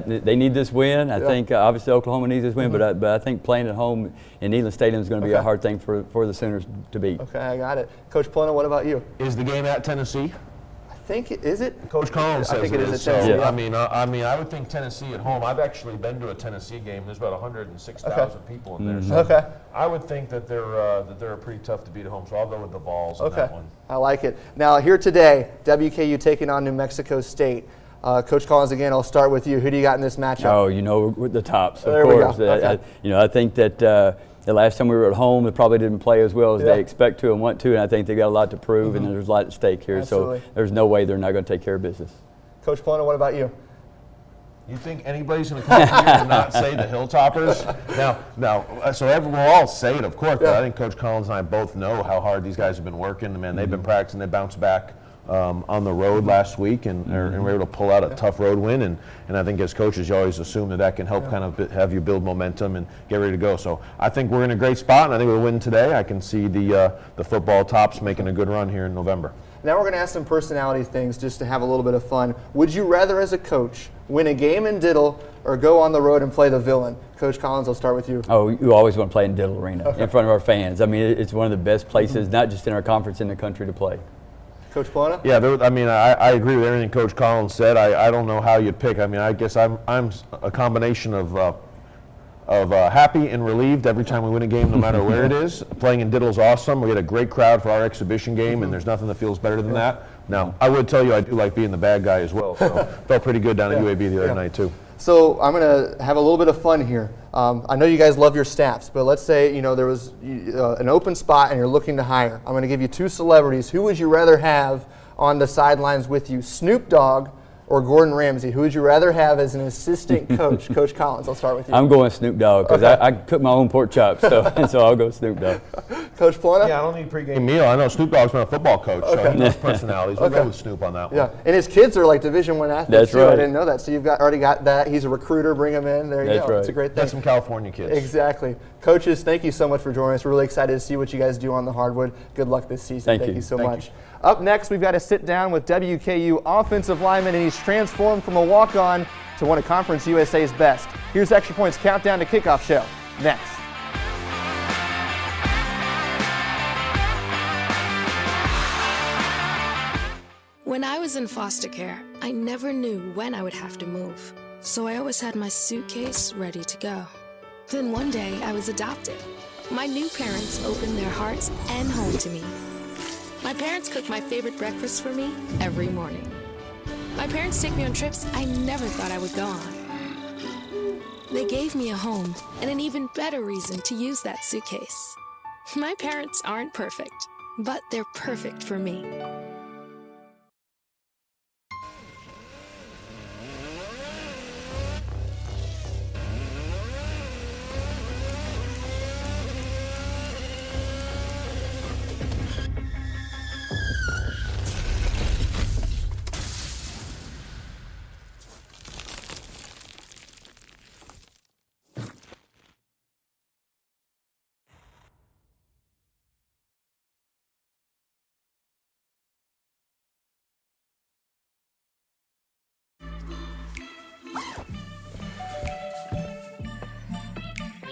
They need this win. I think obviously Oklahoma needs this win, but I think playing at home in Neyland Stadium is going to be a hard thing for the Sooners to beat. Okay, I got it. Coach Plona, what about you? Is the game at Tennessee? I think is it? Coach Collins says I think it is at so. Tennessee. Yeah. I mean, I would think Tennessee at home. I've actually been to a Tennessee game. There's about 106,000 people in there. So I would think that they're pretty tough to beat at home. So I'll go with the Vols on that one. I like it. Now here today, WKU taking on New Mexico State. Coach Collins, again, I'll start with you. Who do you got in this matchup? Oh, with the tops, of there course. We go. Okay. I think that the last time we were at home, they probably didn't play as well as they expect to and want to, and I think they got a lot to prove, and there's a lot at stake here. Absolutely. So there's no way they're not going to take care of business. Coach Plona, what about you? You think anybody's going to come here and not say the Hilltoppers? We'll all say it, of course, but I think Coach Collins and I both know how hard these guys have been working. Man, they've been practicing. They bounced back on the road last week and were able to pull out a tough road win. And I think as coaches, you always assume that can help kind of have you build momentum and get ready to go. So I think we're in a great spot, and I think we'll win today. I can see the football tops making a good run here in November. Now we're going to ask some personality things just to have a little bit of fun. Would you rather, as a coach, win a game in Diddle or go on the road and play the villain? Coach Collins, I'll start with you. Oh, you always want to play in Diddle Arena in front of our fans. I mean, it's one of the best places, not just in our conference, in the country to play. Coach Plona? Yeah, I agree with everything Coach Collins said. I don't know how you'd pick. I mean, I guess I'm a combination of happy and relieved every time we win a game, no matter where it is. Playing in Diddle's awesome. We had a great crowd for our exhibition game, and there's nothing that feels better than that. Now, I would tell you I do like being the bad guy as well. So felt pretty good down at UAB the other night too. So I'm going to have a little bit of fun here. I know you guys love your staffs, but let's say there was an open spot and you're looking to hire. I'm going to give you 2 celebrities. Who would you rather have on the sidelines with you, Snoop Dogg or Gordon Ramsay? Who would you rather have as an assistant coach? Coach Collins, I'll start with you. I'm going Snoop Dogg because I cook my own pork chops, so I'll go Snoop Dogg. Coach Plona? Yeah, I don't need pregame meal. I know Snoop Dogg's been a football coach, so he knows personalities. We'll go with Snoop on that one. Yeah, and his kids are like Division I athletes That's too. right. I didn't know that. So you've already got that. He's a recruiter. Bring him in. There you That's go. right. It's a great thing. That's some California kids. Exactly. Coaches, thank you so much for joining us. We're really excited to see what you guys do on the hardwood. Good luck this season. Thank you so much. Up next, we've got to sit down with WKU offensive lineman, and he's transformed from a walk-on to one of Conference USA's best. Here's Extra Points Countdown to Kickoff Show. Next. When I was in foster care, I never knew when I would have to move. So I always had my suitcase ready to go. Then one day, I was adopted. My new parents opened their hearts and home to me. My parents cook my favorite breakfast for me every morning. My parents take me on trips I never thought I would go on. They gave me a home and an even better reason to use that suitcase. My parents aren't perfect, but they're perfect for me.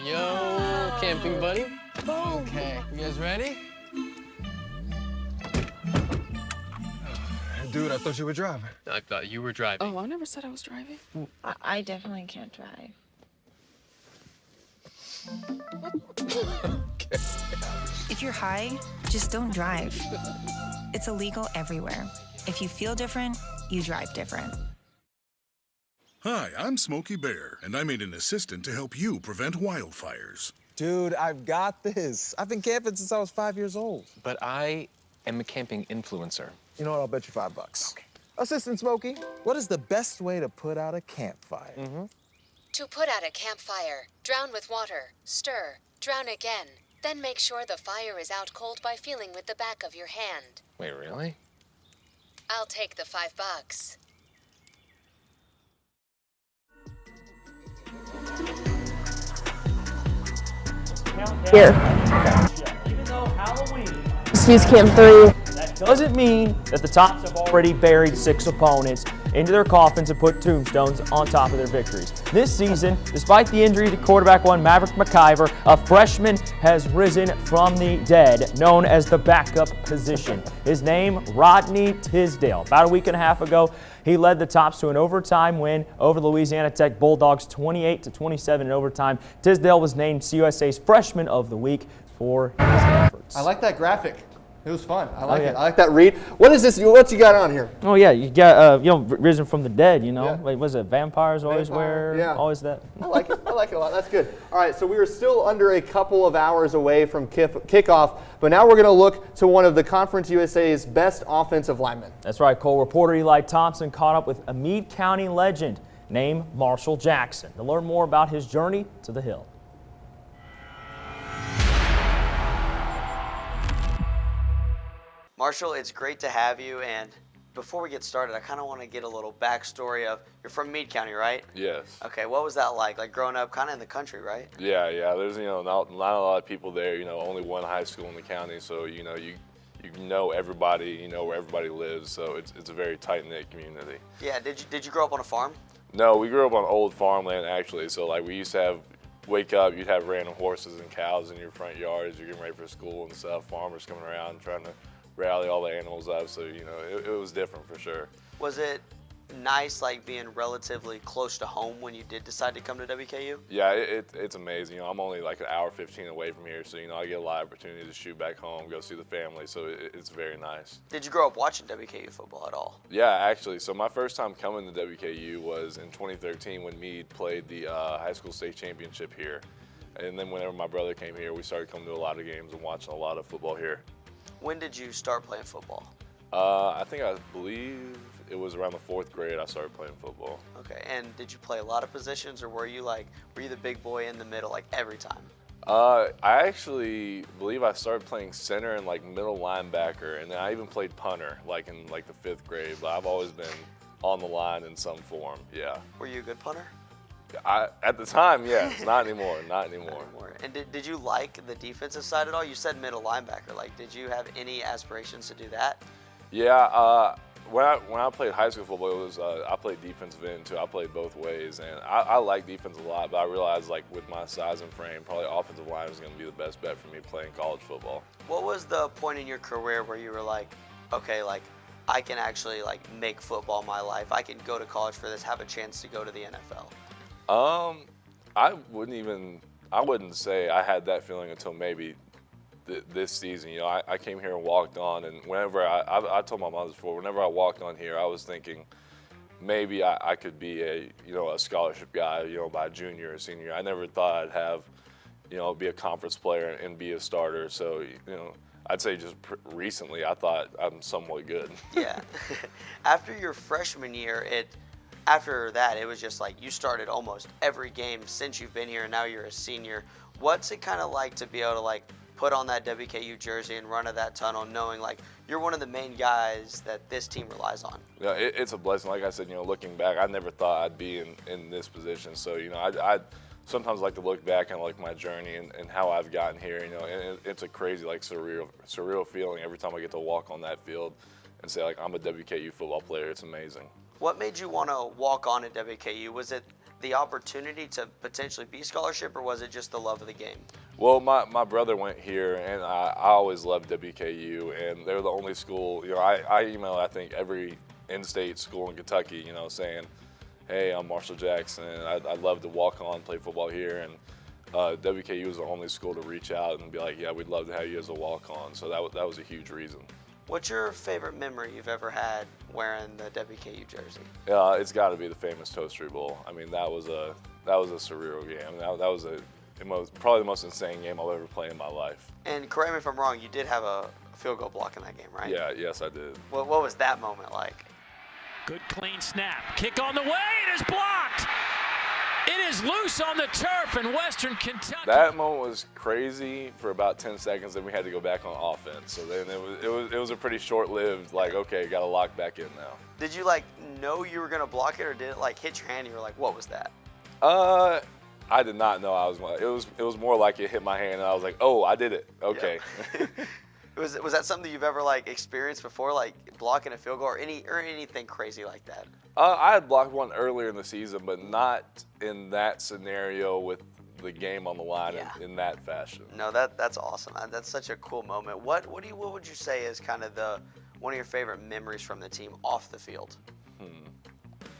Yo, camping buddy. Okay, you guys ready? Dude, I thought you were driving. I thought you were driving. Oh, I never said I was driving. I definitely can't drive. If you're high, just don't drive. It's illegal everywhere. If you feel different, you drive different. Hi, I'm Smokey Bear, and I made an assistant to help you prevent wildfires. Dude, I've got this. I've been camping since I was 5 years old. But I am a camping influencer. You know what? I'll bet you $5. Okay. Assistant Smokey, what is the best way to put out a campfire? To put out a campfire, drown with water, stir, drown again. Then make sure the fire is out cold by feeling with the back of your hand. Wait, really? I'll take the $5. Here. Even though Halloween, Just use Cam 3. that doesn't mean that the Tops have already buried 6 opponents into their coffins and put tombstones on top of their victories. This season, despite the injury to quarterback one Maverick McIntyre, a freshman has risen from the dead, known as the backup position. His name, Rodney Tisdale. About a week and a half ago, he led the Tops to an overtime win over the Louisiana Tech Bulldogs, 28-27 in overtime. Tisdale was named CUSA's Freshman of the Week for his efforts. I like that graphic. It was fun. I like it. I like that read. What is this? What you got on here? Oh yeah, you got risen from the dead. You know, like, was it vampires always wear? Yeah. Always that. I like it. I like it a lot. That's good. All right, so we are still under a couple of hours away from kickoff, but now we're going to look to one of the Conference USA's best offensive linemen. That's right, Cole. Reporter Eli Thompson caught up with a Meade County legend. named Marshall Jackson. To learn more about his journey to the Hill. Marshall, it's great to have you, and before we get started, I kind of want to get a little backstory of, you're from Meade County, right? Yes. Okay, what was that like growing up kind of in the country, right? Yeah. There's, not a lot of people there, only one high school in the county, so, you know everybody, where everybody lives, so it's a very tight-knit community. Yeah, did you grow up on a farm? No, we grew up on old farmland, actually, so, like, we used to wake up, you'd have random horses and cows in your front yards, you're getting ready for school and stuff, farmers coming around trying to rally all the animals up, so it was different for sure. Was it nice like being relatively close to home when you did decide to come to WKU? Yeah, it's amazing. I'm only like an hour 15 away from here, so I get a lot of opportunity to shoot back home, go see the family, so it's very nice. Did you grow up watching WKU football at all? Yeah, actually. So my first time coming to WKU was in 2013 when Meade played the high school state championship here. And then whenever my brother came here, we started coming to a lot of games and watching a lot of football here. When did you start playing football? I believe it was around the 4th grade I started playing football. Okay, and did you play a lot of positions, or were you the big boy in the middle like every time? I actually believe I started playing center and like middle linebacker, and then I even played punter like in like the 5th grade, but I've always been on the line in some form, yeah. Were you a good punter? At the time, yes. Not anymore. Not anymore. And did you like the defensive side at all? You said middle linebacker. Like, did you have any aspirations to do that? Yeah. When I played high school football, it was I played defensive end too. I played both ways, and I like defense a lot. But I realized like with my size and frame, probably offensive line was going to be the best bet for me playing college football. What was the point in your career where you were like, okay, like I can actually like make football my life. I can go to college for this, have a chance to go to the NFL? I wouldn't say I had that feeling until maybe this season. I came here and walked on, and whenever I told my mom this before, whenever I walked on here, I was thinking maybe I could be a scholarship guy, by junior or senior year. I never thought I'd have, be a conference player and be a starter. So, I'd say just recently I thought I'm somewhat good. Yeah. After your freshman year, after that, it was just like you started almost every game since you've been here, and now you're a senior. What's it kind of like to be able to like put on that WKU jersey and run to that tunnel, knowing like you're one of the main guys that this team relies on? Yeah, it's a blessing. Like I said, looking back, I never thought I'd be in this position. So, I sometimes like to look back on like my journey and how I've gotten here. And it's a crazy, like surreal feeling every time I get to walk on that field and say like I'm a WKU football player. It's amazing. What made you want to walk on at WKU? Was it the opportunity to potentially be scholarship, or was it just the love of the game? Well, my brother went here, and I always loved WKU, and they're the only school, I email, I think, every in-state school in Kentucky, saying, hey, I'm Marshall Jackson, and I'd love to walk on, play football here, and WKU was the only school to reach out and be like, yeah, we'd love to have you as a walk-on, so that was a huge reason. What's your favorite memory you've ever had wearing the WKU jersey? It's got to be the famous Toaster Bowl. I mean, that was a surreal game. I mean, that was probably the most insane game I'll ever play in my life. And correct me if I'm wrong, you did have a field goal block in that game, right? Yeah, yes, I did. What was that moment like? Good clean snap. Kick on the way. It is blocked. It is loose on the turf in Western Kentucky. That moment was crazy for about 10 seconds, then we had to go back on offense. So then it was a pretty short-lived, like, okay, got to lock back in now. Did you know you were gonna block it, or did it hit your hand and you were like, what was that? I did not know I was going to. It was more like it hit my hand and I was like, oh, I did it. Okay. Yeah. Was that something you've ever experienced before, like blocking a field goal or anything crazy like that? I had blocked one earlier in the season, but not in that scenario with the game on the line in that fashion. No, that's awesome. That's such a cool moment. What would you say is kind of one of your favorite memories from the team off the field?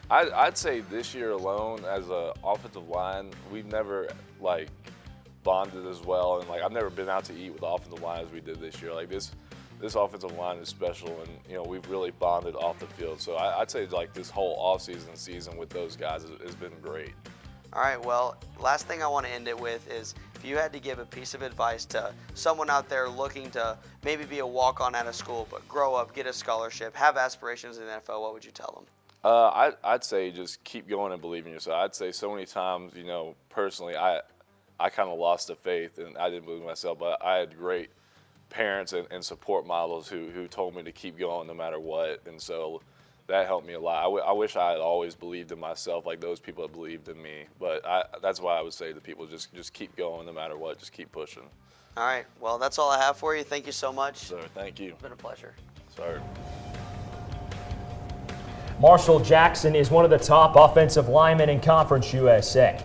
I'd say this year alone, as an offensive line, we've never bonded as well, and I've never been out to eat with the offensive line as we did this year. This offensive line is special, and we've really bonded off the field. So I'd say this whole offseason season with those guys has been great. All right, well, last thing I want to end it with is if you had to give a piece of advice to someone out there looking to maybe be a walk-on at a school but grow up, get a scholarship, have aspirations in the NFL, what would you tell them? I'd say just keep going and believe in yourself. I'd say so many times, you know, personally, I kind of lost the faith and I didn't believe in myself, but I had great parents and support models who told me to keep going no matter what, and so that helped me a lot. I wish I had always believed in myself like those people had believed in me, but that's why I would say to people, just keep going no matter what, just keep pushing. All right, well, that's all I have for you. Thank you so much. Sir, thank you. It's been a pleasure. Sorry. Marshall Jackson is one of the top offensive linemen in Conference USA.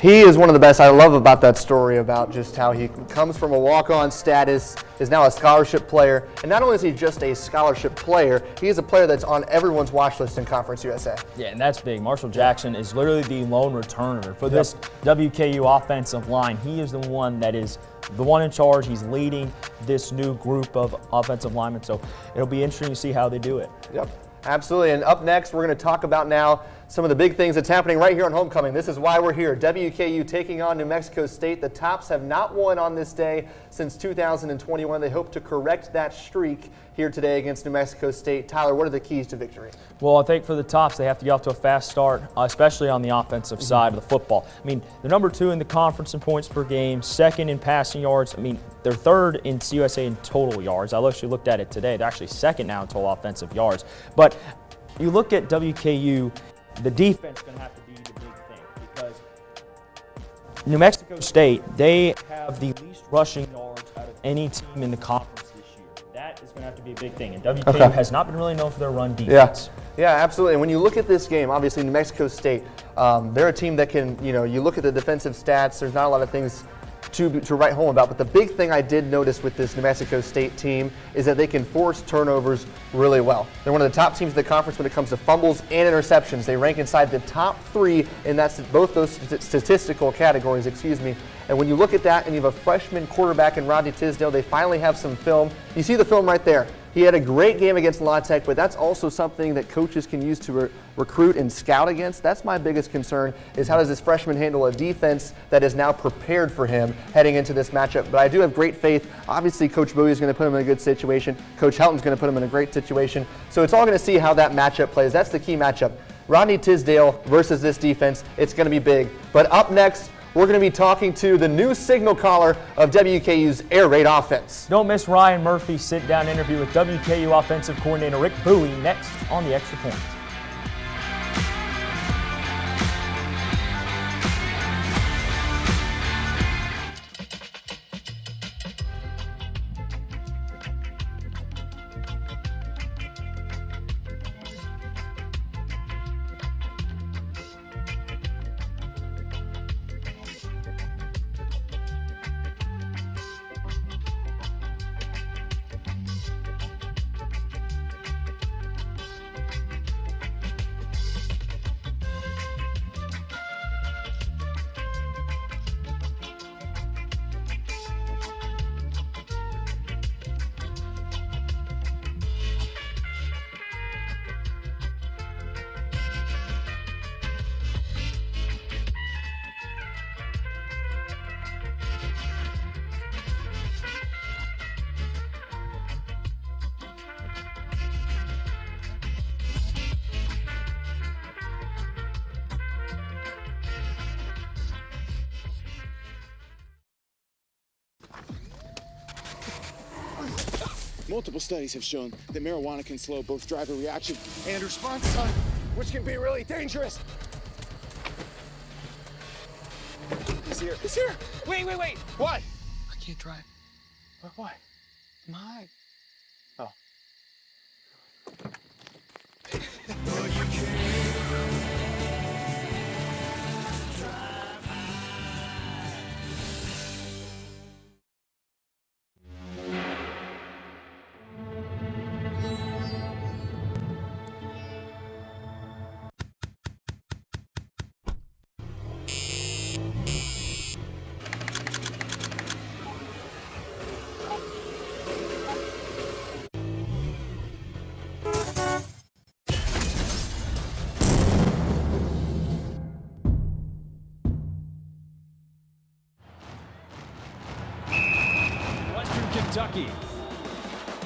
He is one of the best. I love about that story about just how he comes from a walk-on status, is now a scholarship player, and not only is he just a scholarship player, he is a player that's on everyone's watch list in Conference USA. Yeah, and that's big. Marshall Jackson is literally the lone returner for this WKU offensive line. He is the one that is the one in charge. He's leading this new group of offensive linemen, so it'll be interesting to see how they do it. Yep. Absolutely, and up next we're going to talk about now some of the big things that's happening right here on Homecoming. This is why we're here. WKU taking on New Mexico State. The Tops have not won on this day since 2021. They hope to correct that streak here today against New Mexico State. Tyler, what are the keys to victory? Well, I think for the Tops, they have to get off to a fast start, especially on the offensive side of the football. I mean, they're number 2 in the conference in points per game, 2nd in passing yards. I mean, they're 3rd in CUSA in total yards. I actually looked at it today. They're actually 2nd now in total offensive yards. But you look at WKU, the defense is going to have to be the big thing because New Mexico State, they have the least rushing yards out of any team in the conference this year. That is going to have to be a big thing. And WKU has not been really known for their run defense. Yeah, absolutely. And when you look at this game, obviously New Mexico State, they're a team that can, you know, you look at the defensive stats, there's not a lot of things to write home about. But the big thing I did notice with this New Mexico State team is that they can force turnovers really well. They're one of the top teams in the conference when it comes to fumbles and interceptions. They rank inside the top 3 in both those statistical categories, And when you look at that and you have a freshman quarterback in Rodney Tisdale, they finally have some film. You see the film right there. He had a great game against La Tech, but that's also something that coaches can use to recruit and scout against. That's my biggest concern, is how does this freshman handle a defense that is now prepared for him heading into this matchup. But I do have great faith. Obviously, Coach Bowie is going to put him in a good situation. Coach Helton's going to put him in a great situation. So it's all going to see how that matchup plays. That's the key matchup. Rodney Tisdale versus this defense. It's going to be big. But up next, we're going to be talking to the new signal caller of WKU's air raid offense. Don't miss Ryan Murphy's sit-down interview with WKU offensive coordinator Rick Bowie next on The Extra Point. Multiple studies have shown that marijuana can slow both driver reaction and response time, which can be really dangerous. He's here. He's here. Wait. What? I can't drive. Why? My. Oh. Kentucky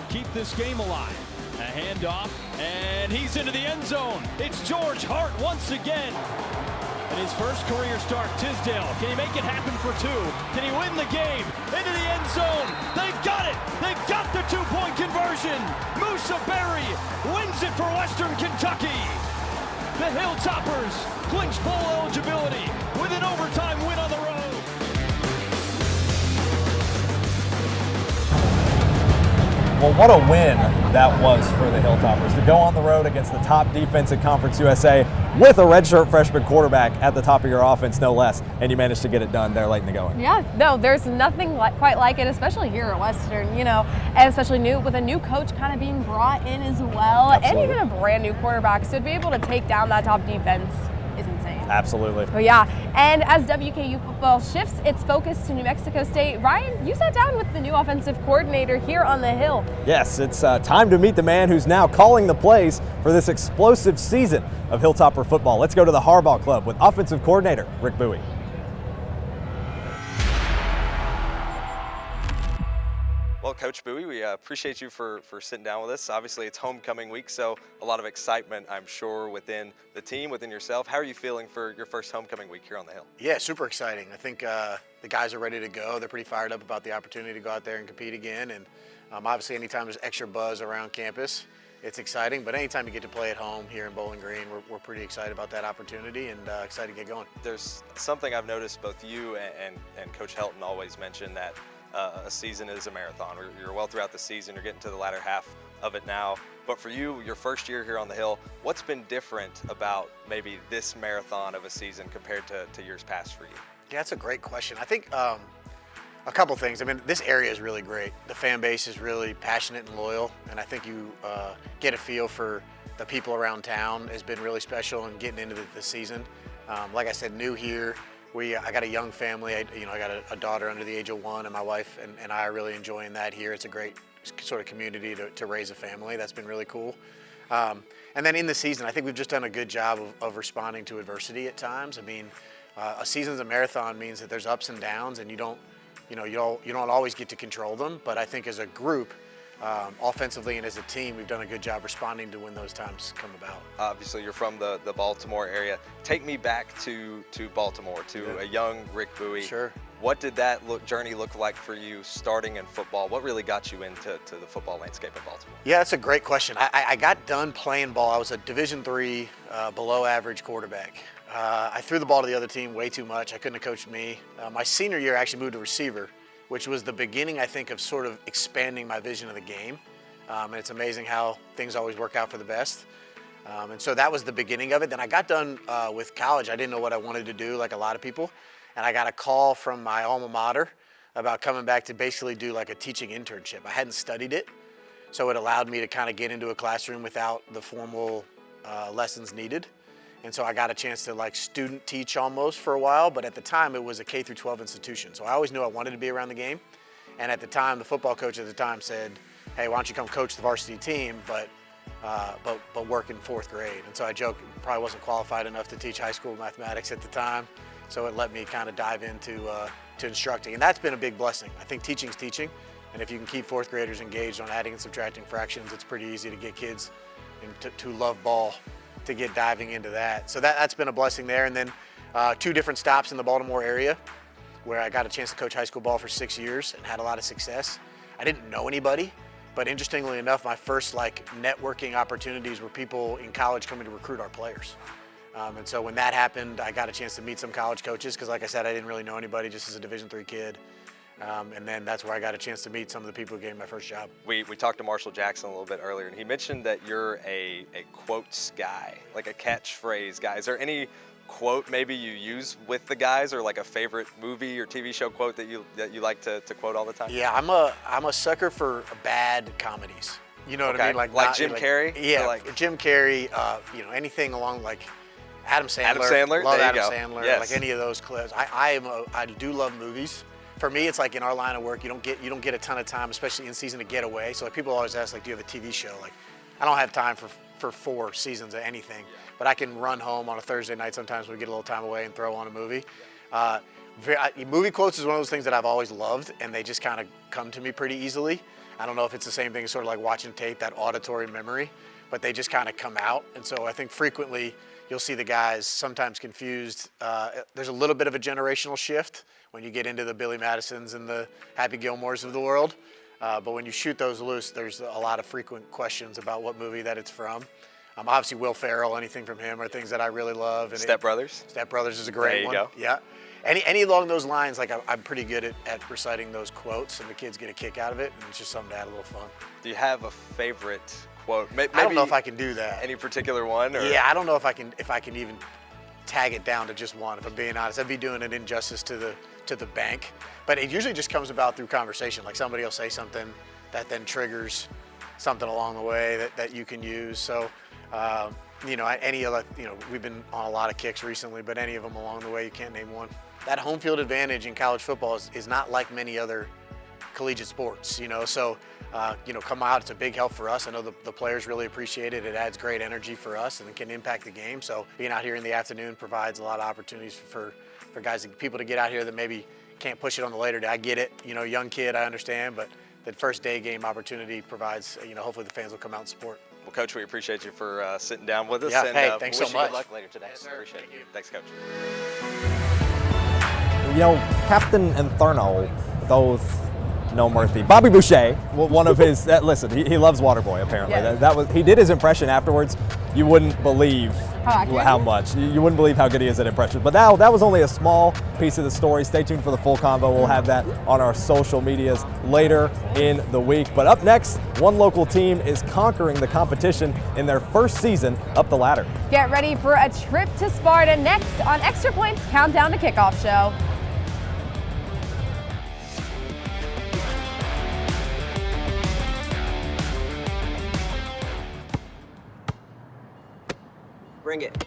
keep this game alive A handoff, and he's into the end zone. It's George Hart once again. And his first career start, Tisdale. Can he make it happen for two? Can he win the game? Into the end zone. They've got it. They've got the two-point conversion. Musa Berry wins it for Western Kentucky. The Hilltoppers clinch bowl eligibility with an overtime win on the road. Well, what a win that was for the Hilltoppers to go on the road against the top defense in Conference USA with a redshirt freshman quarterback at the top of your offense, no less, and you managed to get it done there late in the going. Yeah, no, there's nothing quite like it, especially here at Western, you know, and especially with a new coach kind of being brought in as well, Absolutely. and even a brand new quarterback, so to be able to take down that top defense is insane. Absolutely. But yeah, and as WKU football shifts its focus to New Mexico State, Ryan, you sat down with the new offensive coordinator here on the Hill. Yes, it's time to meet the man who's now calling the plays for this explosive season of Hilltopper football. Let's go to the Harbaugh Club with offensive coordinator Rick Bowie. Well, Coach Bowie, we appreciate you for sitting down with us. Obviously, it's homecoming week, so a lot of excitement, I'm sure, within the team, within yourself. How are you feeling for your first homecoming week here on the Hill? Yeah, super exciting. I think the guys are ready to go. They're pretty fired up about the opportunity to go out there and compete again. And obviously, anytime there's extra buzz around campus, it's exciting. But anytime you get to play at home here in Bowling Green, we're pretty excited about that opportunity and excited to get going. There's something I've noticed both you and Coach Helton always mention, that a season is a marathon. You're well throughout the season. You're getting to the latter half of it now. But for you, your first year here on the Hill, what's been different about maybe this marathon of a season compared to years past for you? Yeah, that's a great question. I think a couple things. I mean, this area is really great. The fan base is really passionate and loyal, and I think you get a feel for the people around town has been really special in getting into the season. Like I said, new here. I got a young family. I got a daughter under the age of 1, and my wife and I are really enjoying that here. It's a great sort of community to raise a family. That's been really cool. And then in the season, I think we've just done a good job of responding to adversity at times. I mean, a season's a marathon means that there's ups and downs, and you don't always get to control them. But I think as a group, offensively and as a team, we've done a good job responding to when those times come about. Obviously, you're from the Baltimore area. Take me back to Baltimore, to a young Rick Bowie. Sure. What did that journey look like for you starting in football? What really got you into the football landscape in Baltimore? Yeah, that's a great question. I got done playing ball. I was a Division III below average quarterback. I threw the ball to the other team way too much. I couldn't have coached me. My senior year, I actually moved to receiver, which was the beginning, I think, of sort of expanding my vision of the game. And it's amazing how things always work out for the best. And so that was the beginning of it. Then I got done with college. I didn't know what I wanted to do, like a lot of people. And I got a call from my alma mater about coming back to basically do like a teaching internship. I hadn't studied it, so it allowed me to kind of get into a classroom without the formal lessons needed. And so I got a chance to like student teach almost for a while, but at the time it was a K through 12 institution. So I always knew I wanted to be around the game. And at the time, the football coach at the time said, hey, why don't you come coach the varsity team, but work in 4th grade. And so I joked, probably wasn't qualified enough to teach high school mathematics at the time. So it let me kind of dive into to instructing. And that's been a big blessing. I think teaching's teaching. And if you can keep 4th graders engaged on adding and subtracting fractions, it's pretty easy to get kids to love ball, to get diving into that. So that's been a blessing there. And then 2 different stops in the Baltimore area where I got a chance to coach high school ball for 6 years and had a lot of success. I didn't know anybody, but interestingly enough, my first like networking opportunities were people in college coming to recruit our players. And so when that happened, I got a chance to meet some college coaches because like I said, I didn't really know anybody just as a Division III kid. And then that's where I got a chance to meet some of the people who gave me my first job. We talked to Marshall Jackson a little bit earlier, and he mentioned that you're a quotes guy, like a catchphrase guy. Is there any quote maybe you use with the guys, or like a favorite movie or TV show quote that you like to quote all the time? Yeah, I'm a sucker for bad comedies. You know what I mean? Like Jim Carrey? Yeah, like Jim Carrey, anything along like Adam Sandler. Adam Sandler? Love there Adam you go. Sandler. Yes. Like any of those clips. I do love movies. For me, it's like in our line of work, you don't get a ton of time, especially in season, to get away. So like people always ask, like, do you have a TV show? Like, I don't have time for 4 seasons of anything, but I can run home on a Thursday night sometimes when we get a little time away and throw on a movie. movie quotes is one of those things that I've always loved, and they just kind of come to me pretty easily. I don't know if it's the same thing as sort of like watching tape, that auditory memory, but they just kind of come out. And so I think frequently you'll see the guys sometimes confused. There's a little bit of a generational shift when you get into the Billy Madisons and the Happy Gilmores of the world. But when you shoot those loose, there's a lot of frequent questions about what movie that it's from. Obviously, Will Ferrell, anything from him are things that I really love. And Step Brothers? Step Brothers is a great one. There you go. Yeah. Any along those lines, like I'm pretty good at reciting those quotes, and the kids get a kick out of it, and it's just something to add a little fun. Do you have a favorite quote? Maybe I don't know if I can do that. Any particular one? Or? Yeah, I don't know if I can even tag it down to just one. If I'm being honest, I'd be doing an injustice to the bank. But it usually just comes about through conversation. Like somebody will say something that then triggers something along the way that you can use. So, any other, we've been on a lot of kicks recently, but any of them along the way, you can't name one. That home field advantage in college football is not like many other collegiate sports, so come out, it's a big help for us. I know the players really appreciate it. It adds great energy for us and it can impact the game. So being out here in the afternoon provides a lot of opportunities for guys, people to get out here that maybe can't push it on the later day. I get it, young kid, I understand, but that first day game opportunity provides, hopefully the fans will come out and support. Well, Coach, we appreciate you for sitting down with us. Yeah, and, hey, thanks so wish much. you good luck later today. Yes, sir. Appreciate Thank it. you. Thanks, Coach. Captain and Thurno, both no mercy. Bobby Boucher, one of his, listen, he loves Waterboy apparently. Yes. He did his impression afterwards. You wouldn't believe How much. You wouldn't believe how good he is at impressions. But now that was only a small piece of the story. Stay tuned for the full combo. We'll have that on our social medias later in the week. But up next, one local team is conquering the competition in their first season up the ladder. Get ready for a trip to Sparta next on Extra Points Countdown to Kickoff Show. Bring it.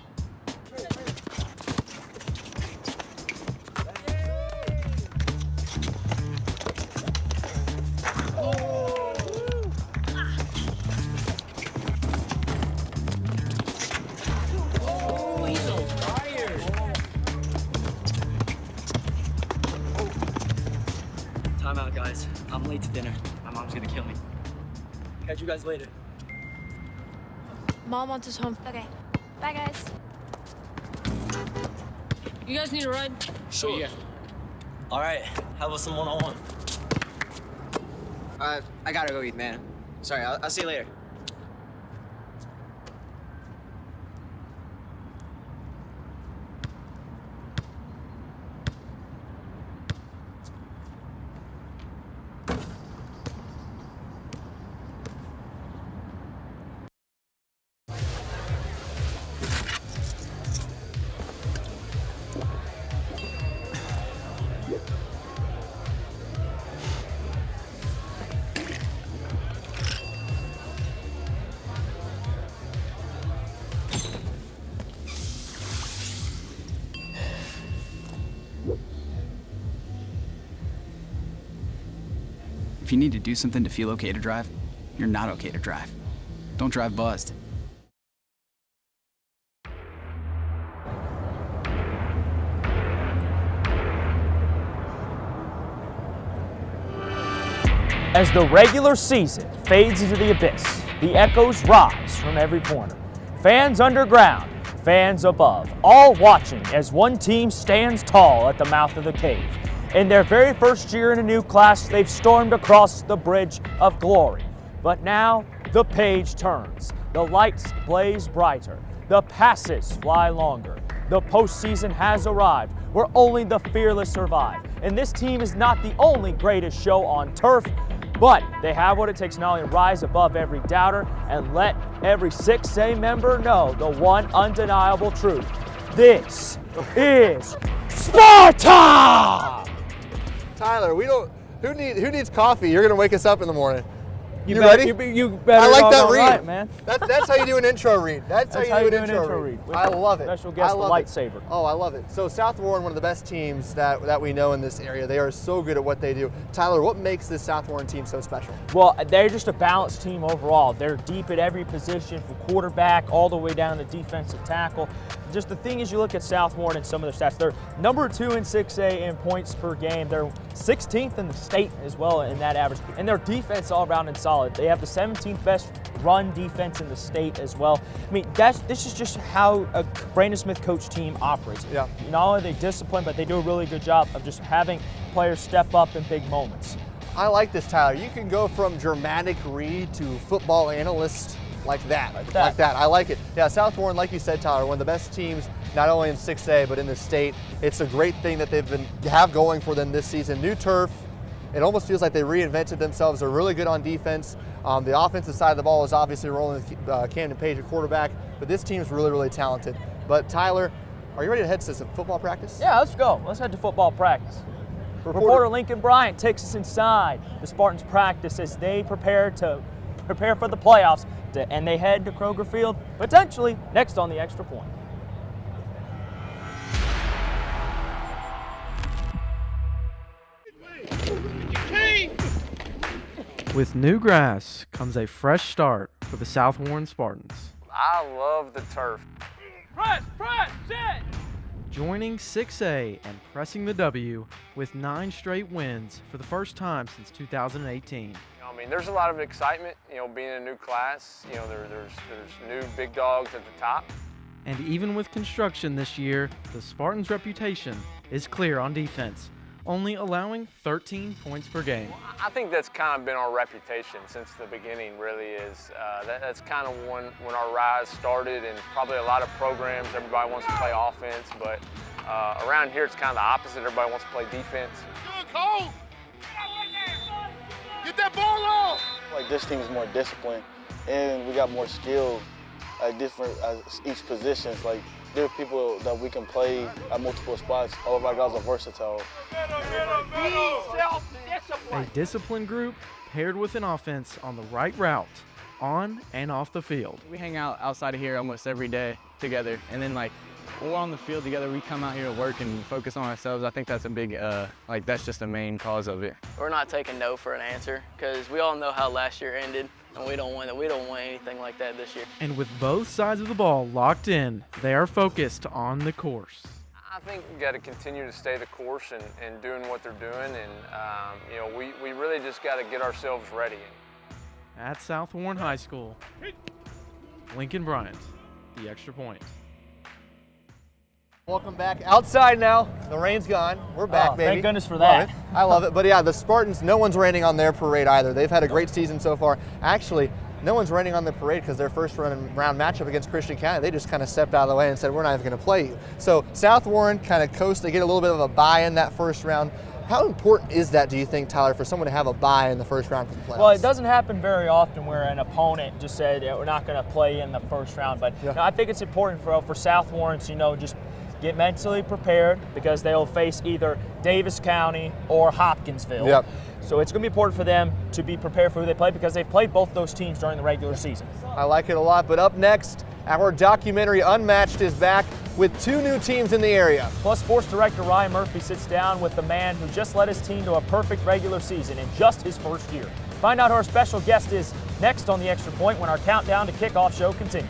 Time out, guys. I'm late to dinner. My mom's gonna kill me. Catch you guys later. Mom wants us home. Okay. Bye, guys. You guys need a ride? Sure. Yeah. All right. How about some one-on-one? I gotta go eat, man. Sorry. I'll see you later. If you need to do something to feel okay to drive, you're not okay to drive. Don't drive buzzed. As the regular season fades into the abyss, the echoes rise from every corner. Fans underground, fans above, all watching as one team stands tall at the mouth of the cave. In their very first year in a new class, they've stormed across the bridge of glory. But now, the page turns. The lights blaze brighter. The passes fly longer. The postseason has arrived, where only the fearless survive. And this team is not the only greatest show on turf, but they have what it takes to not only rise above every doubter and let every 6A member know the one undeniable truth. This is Sparta! Tyler, who needs coffee? You're gonna wake us up in the morning. You ready? You better I like that read, right, man. That's how you do an intro read. That's how you do an intro read. I love it. Special guest, the lightsaber. Oh, I love it. So South Warren, one of the best teams that we know in this area. They are so good at what they do. Tyler, what makes this South Warren team so special? Well, they're just a balanced team overall. They're deep at every position, from quarterback all the way down to defensive tackle. Just the thing is, you look at South Warren and some of their stats. They're number 2 in 6A in points per game. They're 16th in the state as well in that average. And their defense all around and solid. They have the 17th best run defense in the state as well. I mean, this is just how a Brandon Smith coach team operates. Yeah. Not only are they disciplined, but they do a really good job of just having players step up in big moments. I like this, Tyler. You can go from dramatic read to football analyst like that. I like it. Yeah, South Warren, like you said, Tyler, one of the best teams, not only in 6A, but in the state. It's a great thing that have going for them this season. New turf. It almost feels like they reinvented themselves. They're really good on defense. The offensive side of the ball is obviously rolling with Camden Page at quarterback, but this team is really, really talented. But Tyler, are you ready to head to some football practice? Yeah, let's go. Let's head to football practice. Reporter Lincoln Bryant takes us inside the Spartans practice as they prepare for the playoffs, and they head to Kroger Field, potentially next on the Extra Point. With new grass comes a fresh start for the South Warren Spartans. I love the turf. Press, set! Joining 6A and pressing the W with 9 straight wins for the first time since 2018. I mean, there's a lot of excitement, being in a new class. There's new big dogs at the top. And even with construction this year, the Spartans' reputation is clear on defense, only allowing 13 points per game. I think that's kind of been our reputation since the beginning, really is. That's kind of when our rise started, and probably a lot of programs, everybody wants to play offense, but around here it's kind of the opposite. Everybody wants to play defense. Good, Cole! Get that ball off! Like, this team is more disciplined, and we got more skill at each positions. Like, there are people that we can play at multiple spots. All of our guys are versatile. A disciplined group paired with an offense on the right route, on and off the field. We hang out outside of here almost every day together, and then when we're on the field together, we come out here to work and focus on ourselves. I think that's a big, that's just the main cause of it. We're not taking no for an answer, because we all know how last year ended, and we don't want anything like that this year. And with both sides of the ball locked in, they are focused on the course. I think we got to continue to stay the course and doing what they're doing, and we really just got to get ourselves ready. At South Warren High School, Lincoln Bryant, the Extra Point. Welcome back. Outside now. The rain's gone. We're back, baby. Thank goodness for that. I love it. But yeah, the Spartans, no one's raining on their parade either. They've had a great season so far. Actually, no one's raining on the parade because their first round matchup against Christian County, they just kind of stepped out of the way and said, we're not even going to play you. So South Warren kind of coast. They get a little bit of a bye in that first round. How important is that, do you think, Tyler, for someone to have a bye in the first round for the playoffs? Well, it doesn't happen very often where an opponent just said, we're not going to play in the first round. But I think it's important for South Warren to, just get mentally prepared, because they'll face either Davis County or Hopkinsville. Yep. So it's going to be important for them to be prepared for who they play, because they've played both those teams during the regular season. I like it a lot. But up next, our documentary Unmatched is back with 2 new teams in the area. Plus, sports director Ryan Murphy sits down with the man who just led his team to a perfect regular season in just his first year. Find out who our special guest is next on the Extra Point when our countdown to Kickoff Show continues.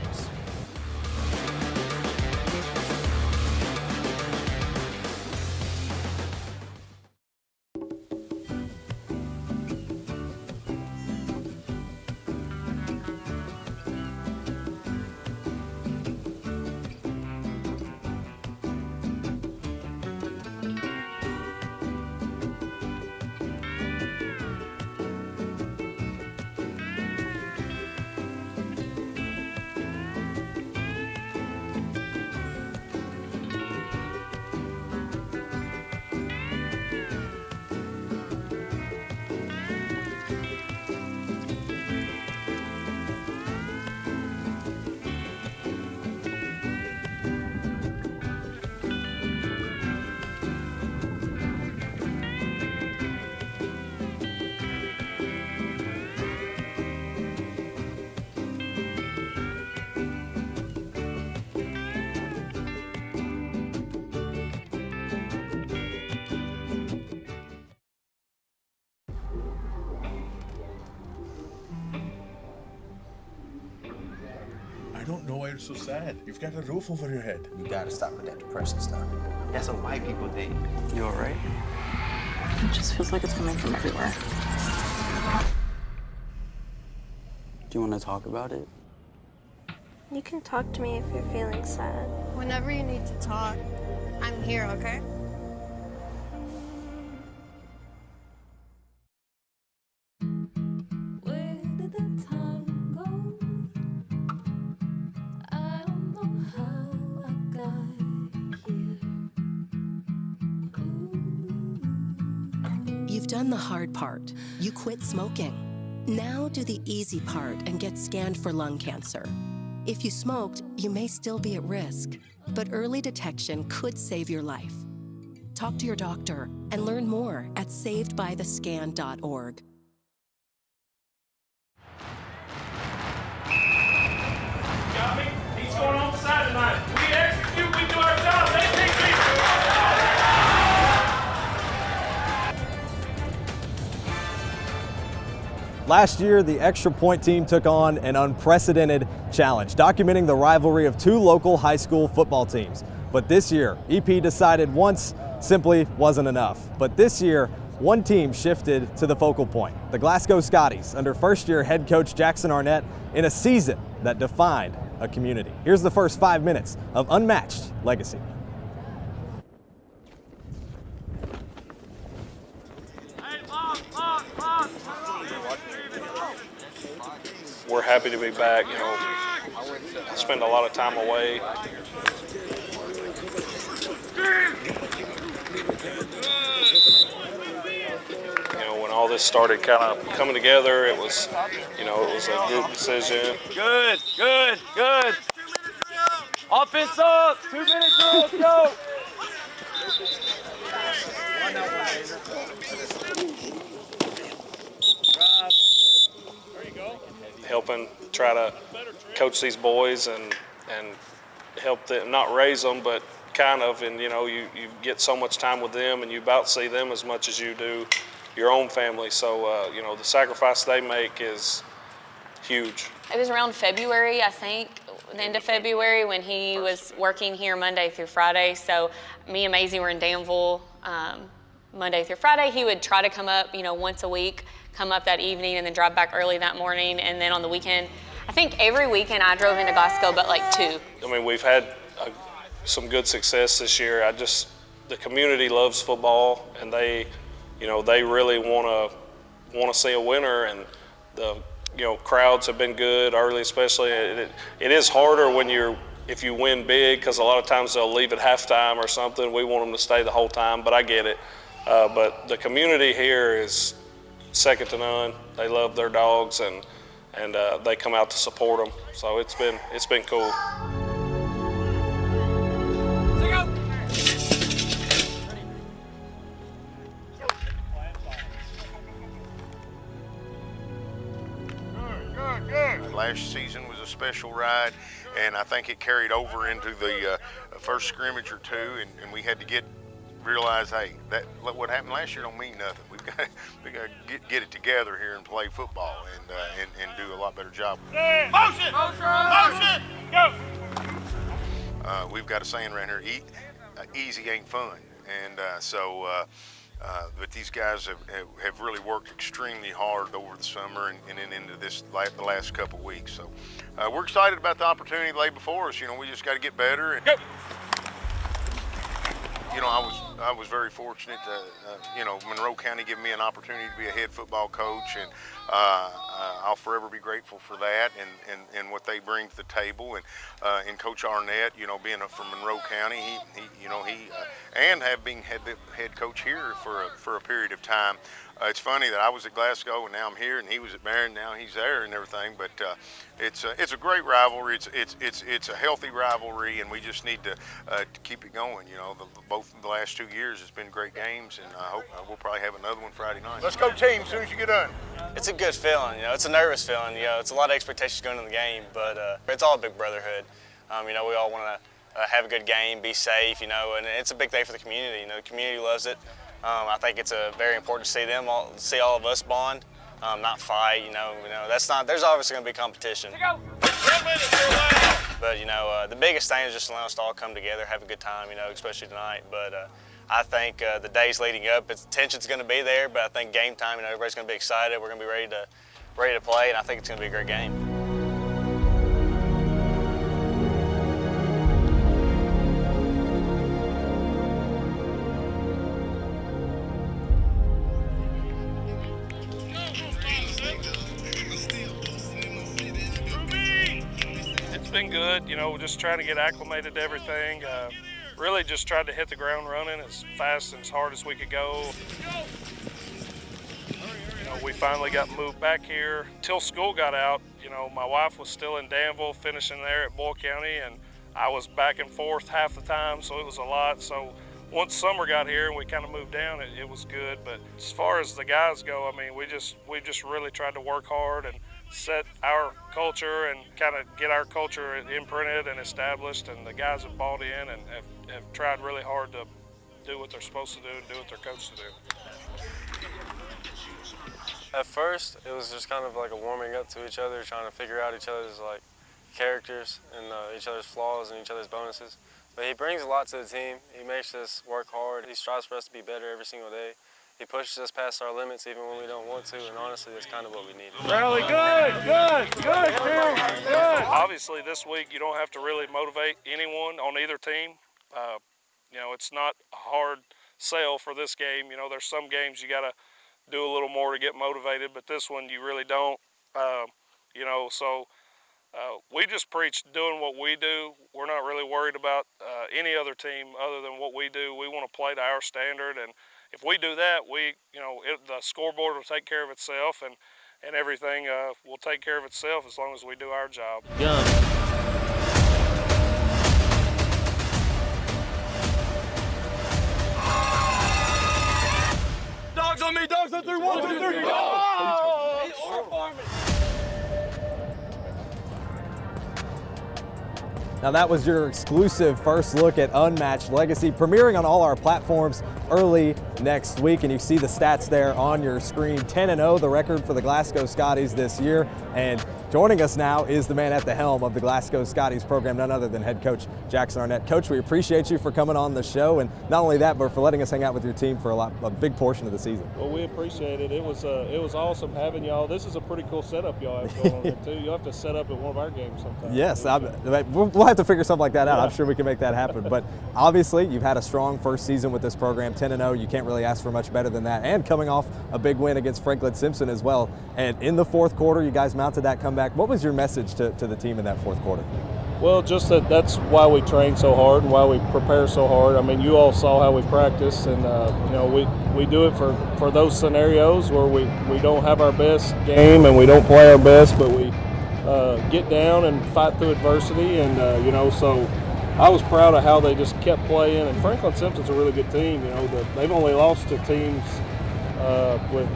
don't know why you're so sad. You've got a roof over your head. You gotta stop with that depression stuff. That's what white people think. You alright? It just feels like it's coming from everywhere. Do you want to talk about it? You can talk to me if you're feeling sad. Whenever you need to talk, I'm here, okay? Where did the time go? I don't know how I got here. You've done the hard part. You quit smoking. Now do the easy part and get scanned for lung cancer. If you smoked, you may still be at risk, but early detection could save your life. Talk to your doctor and learn more at savedbythescan.org. Got me? He's going on the side tonight. We execute, we do our job. They take me. Last year, the Extra Point team took on an unprecedented challenge, documenting the rivalry of two local high school football teams. But this year, EP decided once simply wasn't enough. But this year, one team shifted to the focal point, the Glasgow Scotties, under first-year head coach Jackson Arnett, in a season that defined a community. Here's the first 5 minutes of Unmatched Legacy. We're happy to be back. You know, spend a lot of time away. You know, when all this started kind of coming together, it was, you know, it was a good decision. Good, good, good. Offense up, 2 minutes, let's go. Helping try to coach these boys and help them, not raise them, but kind of, and you know, you get so much time with them and you about see them as much as you do your own family. So, you know, the sacrifice they make is huge. It was around February, I think, the end of February, when he was working here Monday through Friday. So me and Maisie were in Danville Monday through Friday. He would try to come up, you know, once a week, come up that evening and then drive back early that morning. And then on the weekend, I think every weekend I drove into Glasgow, but like 2. I mean, we've had some good success this year. The community loves football, and they, you know, they really want to see a winner, and the, you know, crowds have been good early, especially. It is harder when if you win big, because a lot of times they'll leave at halftime or something. We want them to stay the whole time, but I get it. But the community here is second to none. They love their dogs, and they come out to support them. So it's been cool. Last season was a special ride, and I think it carried over into the first scrimmage or two, and we had to realize, hey, what happened last year don't mean nothing. We got to get it together here and play football and do a lot better job. Motion! Motion! Go! We've got a saying around here: easy ain't fun, and but these guys have really worked extremely hard over the summer and then into the last couple weeks. So we're excited about the opportunity that lay before us. You know, we just got to get better. And, you know, I was very fortunate to, you know, Monroe County gave me an opportunity to be a head football coach, and I'll forever be grateful for that and what they bring to the table. And Coach Arnett, you know, being from Monroe County, he and being head coach here for a period of time. It's funny that I was at Glasgow and now I'm here, and he was at Barron, now he's there and everything. But it's a great rivalry. It's a healthy rivalry, and we just need to keep it going. You know, both the last 2 years has been great games, and I hope we'll probably have another one Friday night. Let's go team as soon as you get done. It's a good feeling, you know. It's a nervous feeling, you know. It's a lot of expectations going into the game, but it's all a big brotherhood. You know, we all want to have a good game, be safe, you know, and it's a big day for the community. You know, the community loves it. I think it's very important to see see all of us bond, not fight. You know, there's obviously going to be competition. 10 minutes, But, you know, the biggest thing is just allowing us to all come together, have a good time, you know, especially tonight. But I think the days leading up, tension's going to be there, but I think game time, you know, everybody's going to be excited. We're going to be ready to play, and I think it's going to be a great game. It's been good, you know, just trying to get acclimated to everything. Really just tried to hit the ground running as fast and as hard as we could go. You know, we finally got moved back here. Till school got out, you know, my wife was still in Danville, finishing there at Boyle County, and I was back and forth half the time, so it was a lot. So once summer got here and we kind of moved down, it was good. But as far as the guys go, I mean, we just really tried to work hard and set our culture and kind of get our culture imprinted and established, and the guys have bought in and have tried really hard to do what they're supposed to do and do what they're coached to do. At first, it was just kind of like a warming up to each other, trying to figure out each other's like characters and each other's flaws and each other's bonuses. But he brings a lot to the team. He makes us work hard. He strives for us to be better every single day. He pushes us past our limits even when we don't want to, and honestly, that's kind of what we need. Rally, good, good. Obviously, this week you don't have to really motivate anyone on either team. You know, it's not a hard sell for this game. You know, there's some games you got to do a little more to get motivated, but this one you really don't. You know, so we just preach doing what we do. We're not really worried about any other team other than what we do. We want to play to our standard, and if we do that, the scoreboard will take care of itself, and everything will take care of itself as long as we do our job. Dogs on me, dogs on 3, 1, 2, 3. Now that was your exclusive first look at Unmatched Legacy, premiering on all our platforms early next week, and you see the stats there on your screen. 10-0, the record for the Glasgow Scotties this year, and joining us now is the man at the helm of the Glasgow Scotties program, none other than head coach Jackson Arnett. Coach, we appreciate you for coming on the show, and not only that, but for letting us hang out with your team for a big portion of the season. Well, we appreciate it. It was awesome having y'all. This is a pretty cool setup y'all have going on here too. You'll have to set up at one of our games sometime. Yes, we'll have to figure something like that out. Yeah. I'm sure we can make that happen. But obviously, you've had a strong first season with this program, 10-0. You can't really ask for much better than that. And coming off a big win against Franklin Simpson as well. And in the fourth quarter, you guys mounted that comeback. What was your message to the team in that fourth quarter? Well, just that's why we train so hard and why we prepare so hard. I mean, you all saw how we practice, and you know, we do it for those scenarios where we don't have our best game and we don't play our best, but we get down and fight through adversity. And you know, so I was proud of how they just kept playing. And Franklin Simpson's a really good team. You know, they've only lost to teams with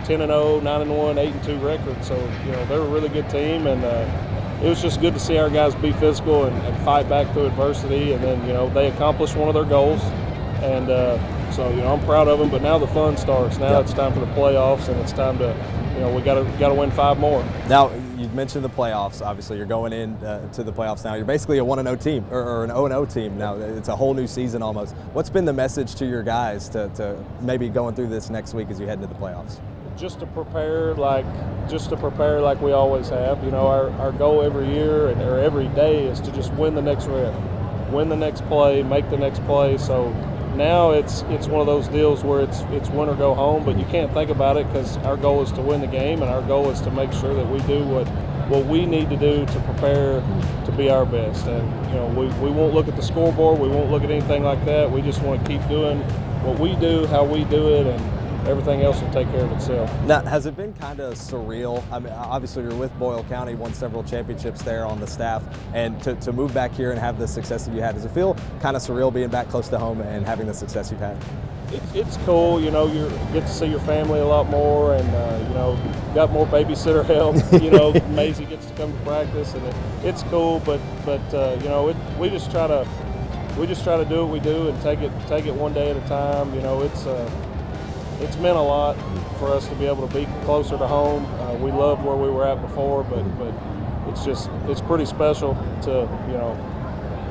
10-0, 9-1, 8-2 records. So you know, they're a really good team, and it was just good to see our guys be physical and fight back through adversity. And then, you know, they accomplished one of their goals. And so, you know, I'm proud of them. But now the fun starts. Now It's time for the playoffs, and it's time to, you know, we got to win 5 more. Now, you mentioned the playoffs. Obviously, you're going in to the playoffs now. You're basically a 1-0 team, or an 0-0 team now. It's a whole new season almost. What's been the message to your guys to maybe going through this next week as you head into the playoffs? Just to prepare like we always have. You know, our goal every year or every day is to just win the next rep, win the next play, make the next play. So now it's one of those deals where it's win or go home, but you can't think about it because our goal is to win the game, and our goal is to make sure that we do what we need to do to prepare to be our best. And you know, we won't look at the scoreboard, we won't look at anything like that. We just want to keep doing what we do, how we do it, and everything else will take care of itself. Now, has it been kind of surreal? I mean, obviously you're with Boyle County, won several championships there on the staff, and to move back here and have the success that you had, does it feel kind of surreal being back close to home and having the success you've had? It's cool, you know, you get to see your family a lot more, and you know, got more babysitter help. You know, Maisie gets to come to practice, and it's cool. But you know, we just try to do what we do and take it one day at a time. You know, it's meant a lot for us to be able to be closer to home. We loved where we were at before, but it's pretty special to,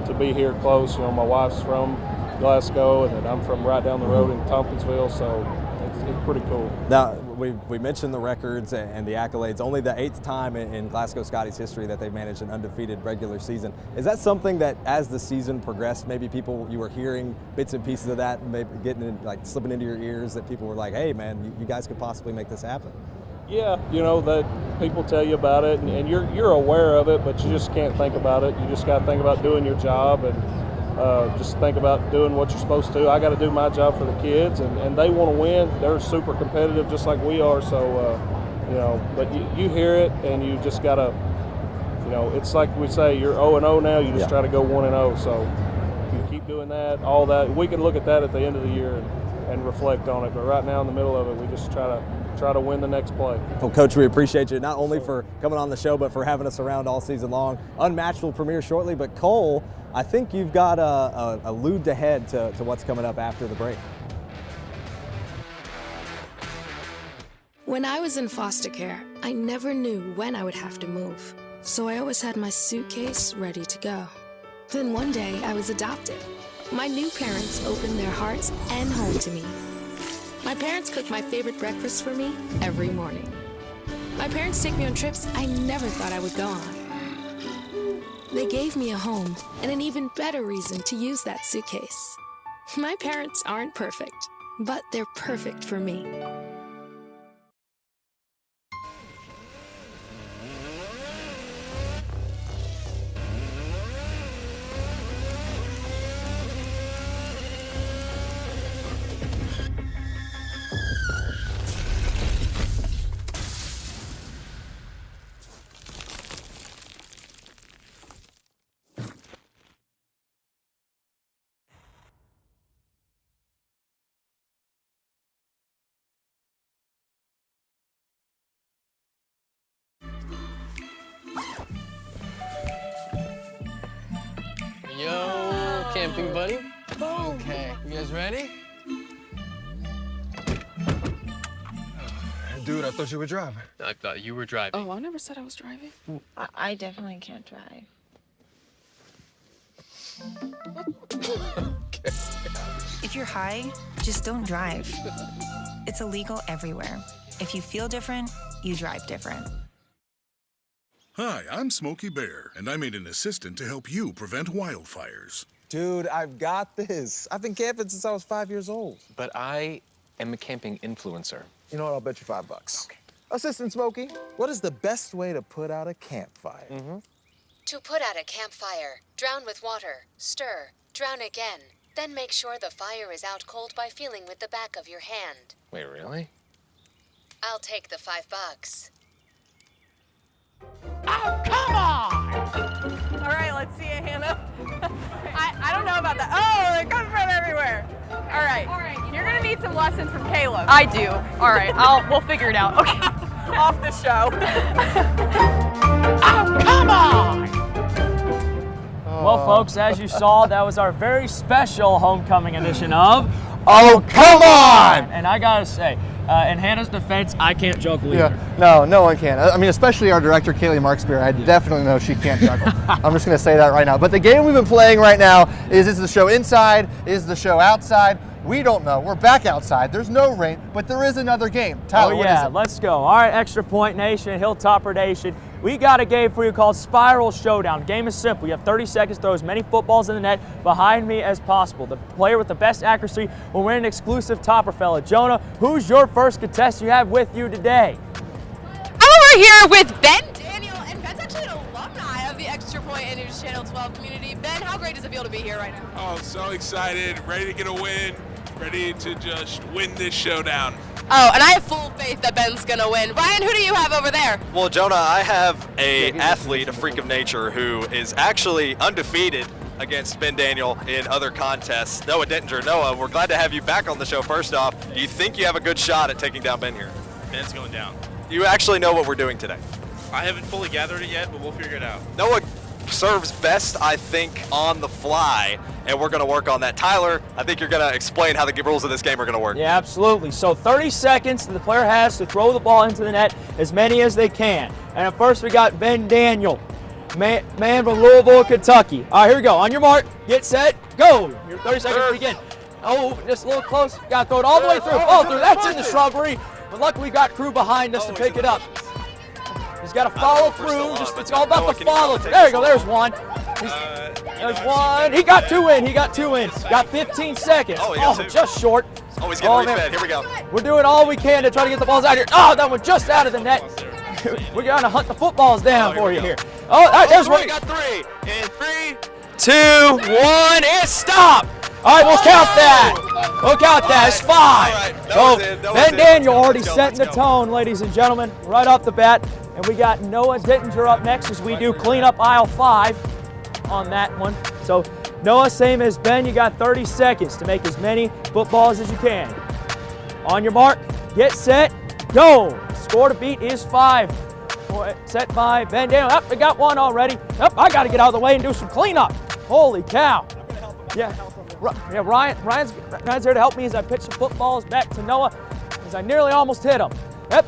to be here close. My wife's from Glasgow, and then I'm from right down the road in Tompkinsville, so it's pretty cool. Now, we mentioned the records and the accolades. Only the 8th time in Glasgow Scotty's history that they've managed an undefeated regular season. Is that something that, as the season progressed, maybe you were hearing bits and pieces of that, maybe slipping into your ears, that people were like, hey man, you guys could possibly make this happen? Yeah, that people tell you about it, and you're aware of it, but you just can't think about it. You just got to think about doing your job, and just think about doing what you're supposed to. I got to do my job for the kids, and they want to win. They're super competitive, just like we are. So, but you hear it, and you just got to, it's like we say, you're 0-0 now. You just try to go 1-0. So you keep doing that, all that. We can look at that at the end of the year and reflect on it. But right now, in the middle of it, we just try to win the next play. Well, Coach, we appreciate you not only for coming on the show, but for having us around all season long. Unmatched will premiere shortly, but Cole, I think you've got a allude ahead to what's coming up after the break. When I was in foster care, I never knew when I would have to move, so I always had my suitcase ready to go. Then one day, I was adopted. My new parents opened their hearts and home to me. My parents cook my favorite breakfast for me every morning. My parents take me on trips I never thought I would go on. They gave me a home and an even better reason to use that suitcase. My parents aren't perfect, but they're perfect for me. Yo, camping buddy. Okay, you guys ready? Dude, I thought you were driving. I thought you were driving. Oh, I never said I was driving. I definitely can't drive. If you're high, just don't drive. It's illegal everywhere. If you feel different, you drive different. Hi, I'm Smokey Bear, and I made an assistant to help you prevent wildfires. Dude, I've got this. I've been camping since I was 5 years old. But I am a camping influencer. You know what? I'll bet you $5. Okay. Assistant Smokey, what is the best way to put out a campfire? To put out a campfire, drown with water, stir, drown again. Then make sure the fire is out cold by feeling with the back of your hand. Wait, really? I'll take the $5. Oh, come on! All right, let's see it, Hannah. I don't know about that. Oh, they're coming from everywhere. All right, you're gonna need some lessons from Caleb. I do. All right, we'll figure it out. Okay, off the show. Oh, come on! Well, folks, as you saw, that was our very special homecoming edition of Oh, come on! And I gotta say, in Hannah's defense, I can't juggle either. Yeah, no one can. I mean, especially our director, Kaylee Markspear. I definitely know she can't juggle. I'm just going to say that right now. But the game we've been playing right now is the show inside? Is the show outside? We don't know. We're back outside. There's no rain, but there is another game. Tyler, what is it? Let's go. All right, Extra Point Nation, Hilltopper Nation. We got a game for you called Spiral Showdown. The game is simple. You have 30 seconds to throw as many footballs in the net behind me as possible. The player with the best accuracy will win an exclusive topper fella. Jonah, who's your first contestant you have with you today? I'm over here with Ben Daniel, and Ben's actually an alumni of the Extra Point and News Channel 12 community. Ben, how great does it feel to be here right now? Oh, so excited, ready to get a win, ready to just win this showdown. Oh, and I have full faith that Ben's gonna win. Ryan, who do you have over there? Well, Jonah, I have an athlete, a freak of nature, who is actually undefeated against Ben Daniel in other contests. Noah Dittinger. Noah, we're glad to have you back on the show. First off, do you think you have a good shot at taking down Ben here? Ben's going down. You actually know what we're doing today? I haven't fully gathered it yet, but we'll figure it out. Noah, serves best, I think, on the fly, and we're going to work on that. Tyler, I think you're going to explain how the rules of this game are going to work. Yeah, absolutely. So 30 seconds the player has to throw the ball into the net, as many as they can. And at first we got Ben Daniel, man from Louisville, Kentucky. All right, here we go. On your mark, get set, go. Your 30 seconds begin. Oh, just a little close. Got to throw it all the way through. Fall through. That's in the shrubbery. But luckily we got crew behind us to pick it up. He's got to follow through. It's all about the follow through. There you go. There's one. There's one. He got two in. Got 15 seconds. Oh, just short. Oh, he's getting refed. Here we go. We're doing all we can to try to get the balls out here. Oh, that one just out of the net. We're going to hunt the footballs down for you here. Oh, all right, there's one. We got three. And 3, 2, 1, and stop. All right, we'll count that. It's 5. So Ben Daniel already setting the tone, ladies and gentlemen, right off the bat. And we got Noah Dittinger up next as we do clean up aisle 5 on that one. So Noah, same as Ben, you got 30 seconds to make as many footballs as you can. On your mark, get set, go. Score to beat is 5. Set by Ben Daniel. We got one already. I got to get out of the way and do some cleanup. Holy cow. Yeah, Ryan's here to help me as I pitch the footballs back to Noah as I nearly almost hit him.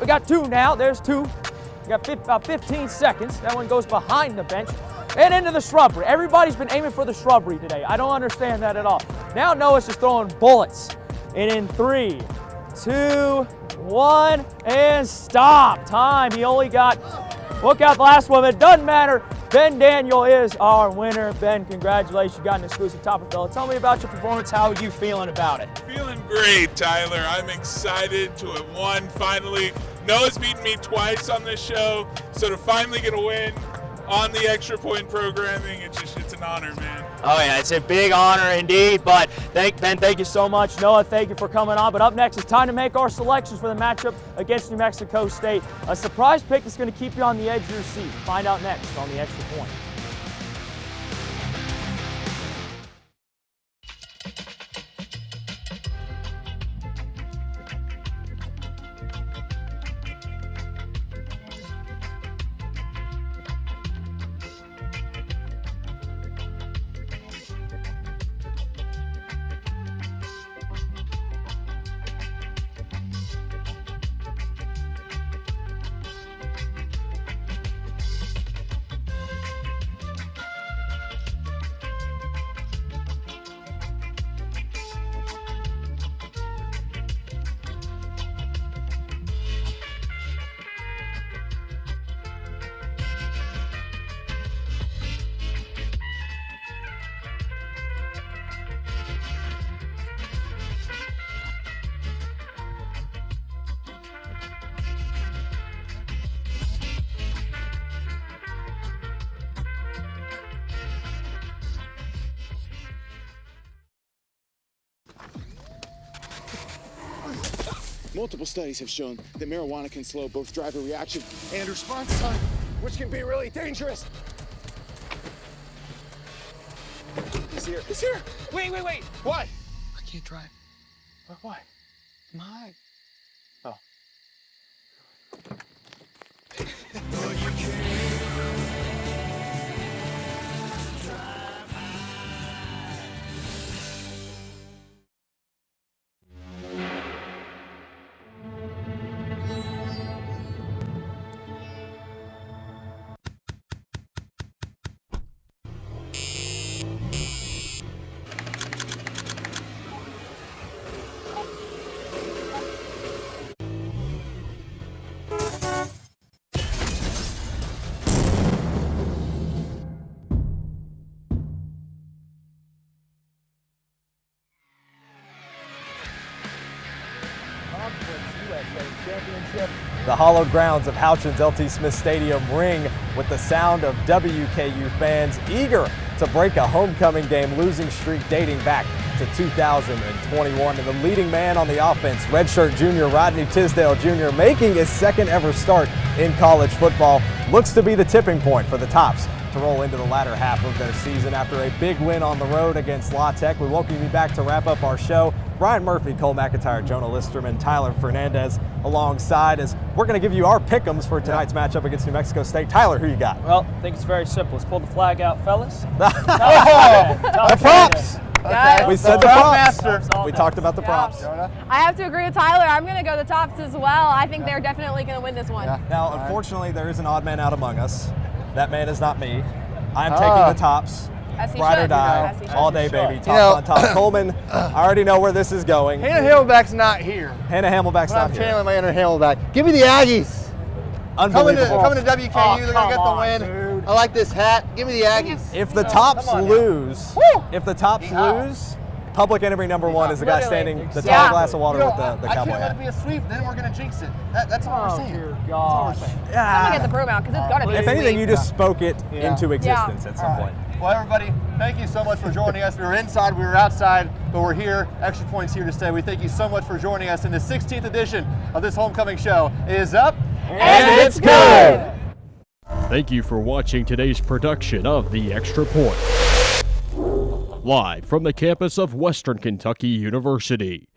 We got 2 now. There's 2. We got about 15 seconds. That one goes behind the bench and into the shrubbery. Everybody's been aiming for the shrubbery today. I don't understand that at all. Now Noah's just throwing bullets. And in 3, 2, 1, and stop. Time. He only got, look out the last one. It doesn't matter. Ben Daniel is our winner. Ben, congratulations. You got an exclusive topper, fella. Tell me about your performance. How are you feeling about it? Feeling great, Tyler. I'm excited to have won finally. Noah's beaten me twice on this show, so to finally get a win on the extra point programming, it's an honor, man. Oh yeah, it's a big honor indeed, but Ben, thank you so much. Noah, thank you for coming on. But up next, it's time to make our selections for the matchup against New Mexico State. A surprise pick that's going to keep you on the edge of your seat. Find out next on the Extra Point. Multiple studies have shown that marijuana can slow both driver reaction and response time, which can be really dangerous. He's here. He's here. Wait. What? I can't drive. Why? My. Oh. The hallowed grounds of Houchins LT Smith Stadium ring with the sound of WKU fans eager to break a homecoming game losing streak dating back to 2021. And the leading man on the offense, redshirt junior Rodney Tisdale Jr., making his second ever start in college football, looks to be the tipping point for the Tops to roll into the latter half of their season after a big win on the road against La Tech. We welcome you back to wrap up our show. Brian Murphy, Cole McIntire, Jonah Listerman, Tyler Fernandez alongside as we're going to give you our pick'ems for tonight's matchup against New Mexico State. Tyler, who you got? Well, I think it's very simple. Let's pull the flag out, fellas. The props! Okay. We said the props. We talked about the props. I have to agree with Tyler. I'm going to go the tops as well. I think they're definitely going to win this one. Now, unfortunately, there is an odd man out among us. That man is not me. I'm taking the tops. Ride or die, all day, baby. Tops on top. Coleman, I already know where this is going. Hannah Hamelback's not here. Hannah Hamelback's not I'm here. channeling my inner Hamelback. Give me the Aggies. Unbelievable. Coming to WKU, they're going to get the win. Dude. I like this hat. Give me the Aggies. If the tops lose, public enemy number one is the guy standing the tall glass of water with the cowboy hat. I can't let it be a sweep, then we're going to jinx it. That's all we're saying. That's all we're saying. Someone get the broom out, because it's got to be If anything, you just spoke it into existence at some point. Well, everybody, thank you so much for joining us. We were inside, we were outside, but we're here. Extra Point's here to stay. We thank you so much for joining us. And the 16th edition of this homecoming show is up, and it's good! Thank you for watching today's production of The Extra Point. Live from the campus of Western Kentucky University,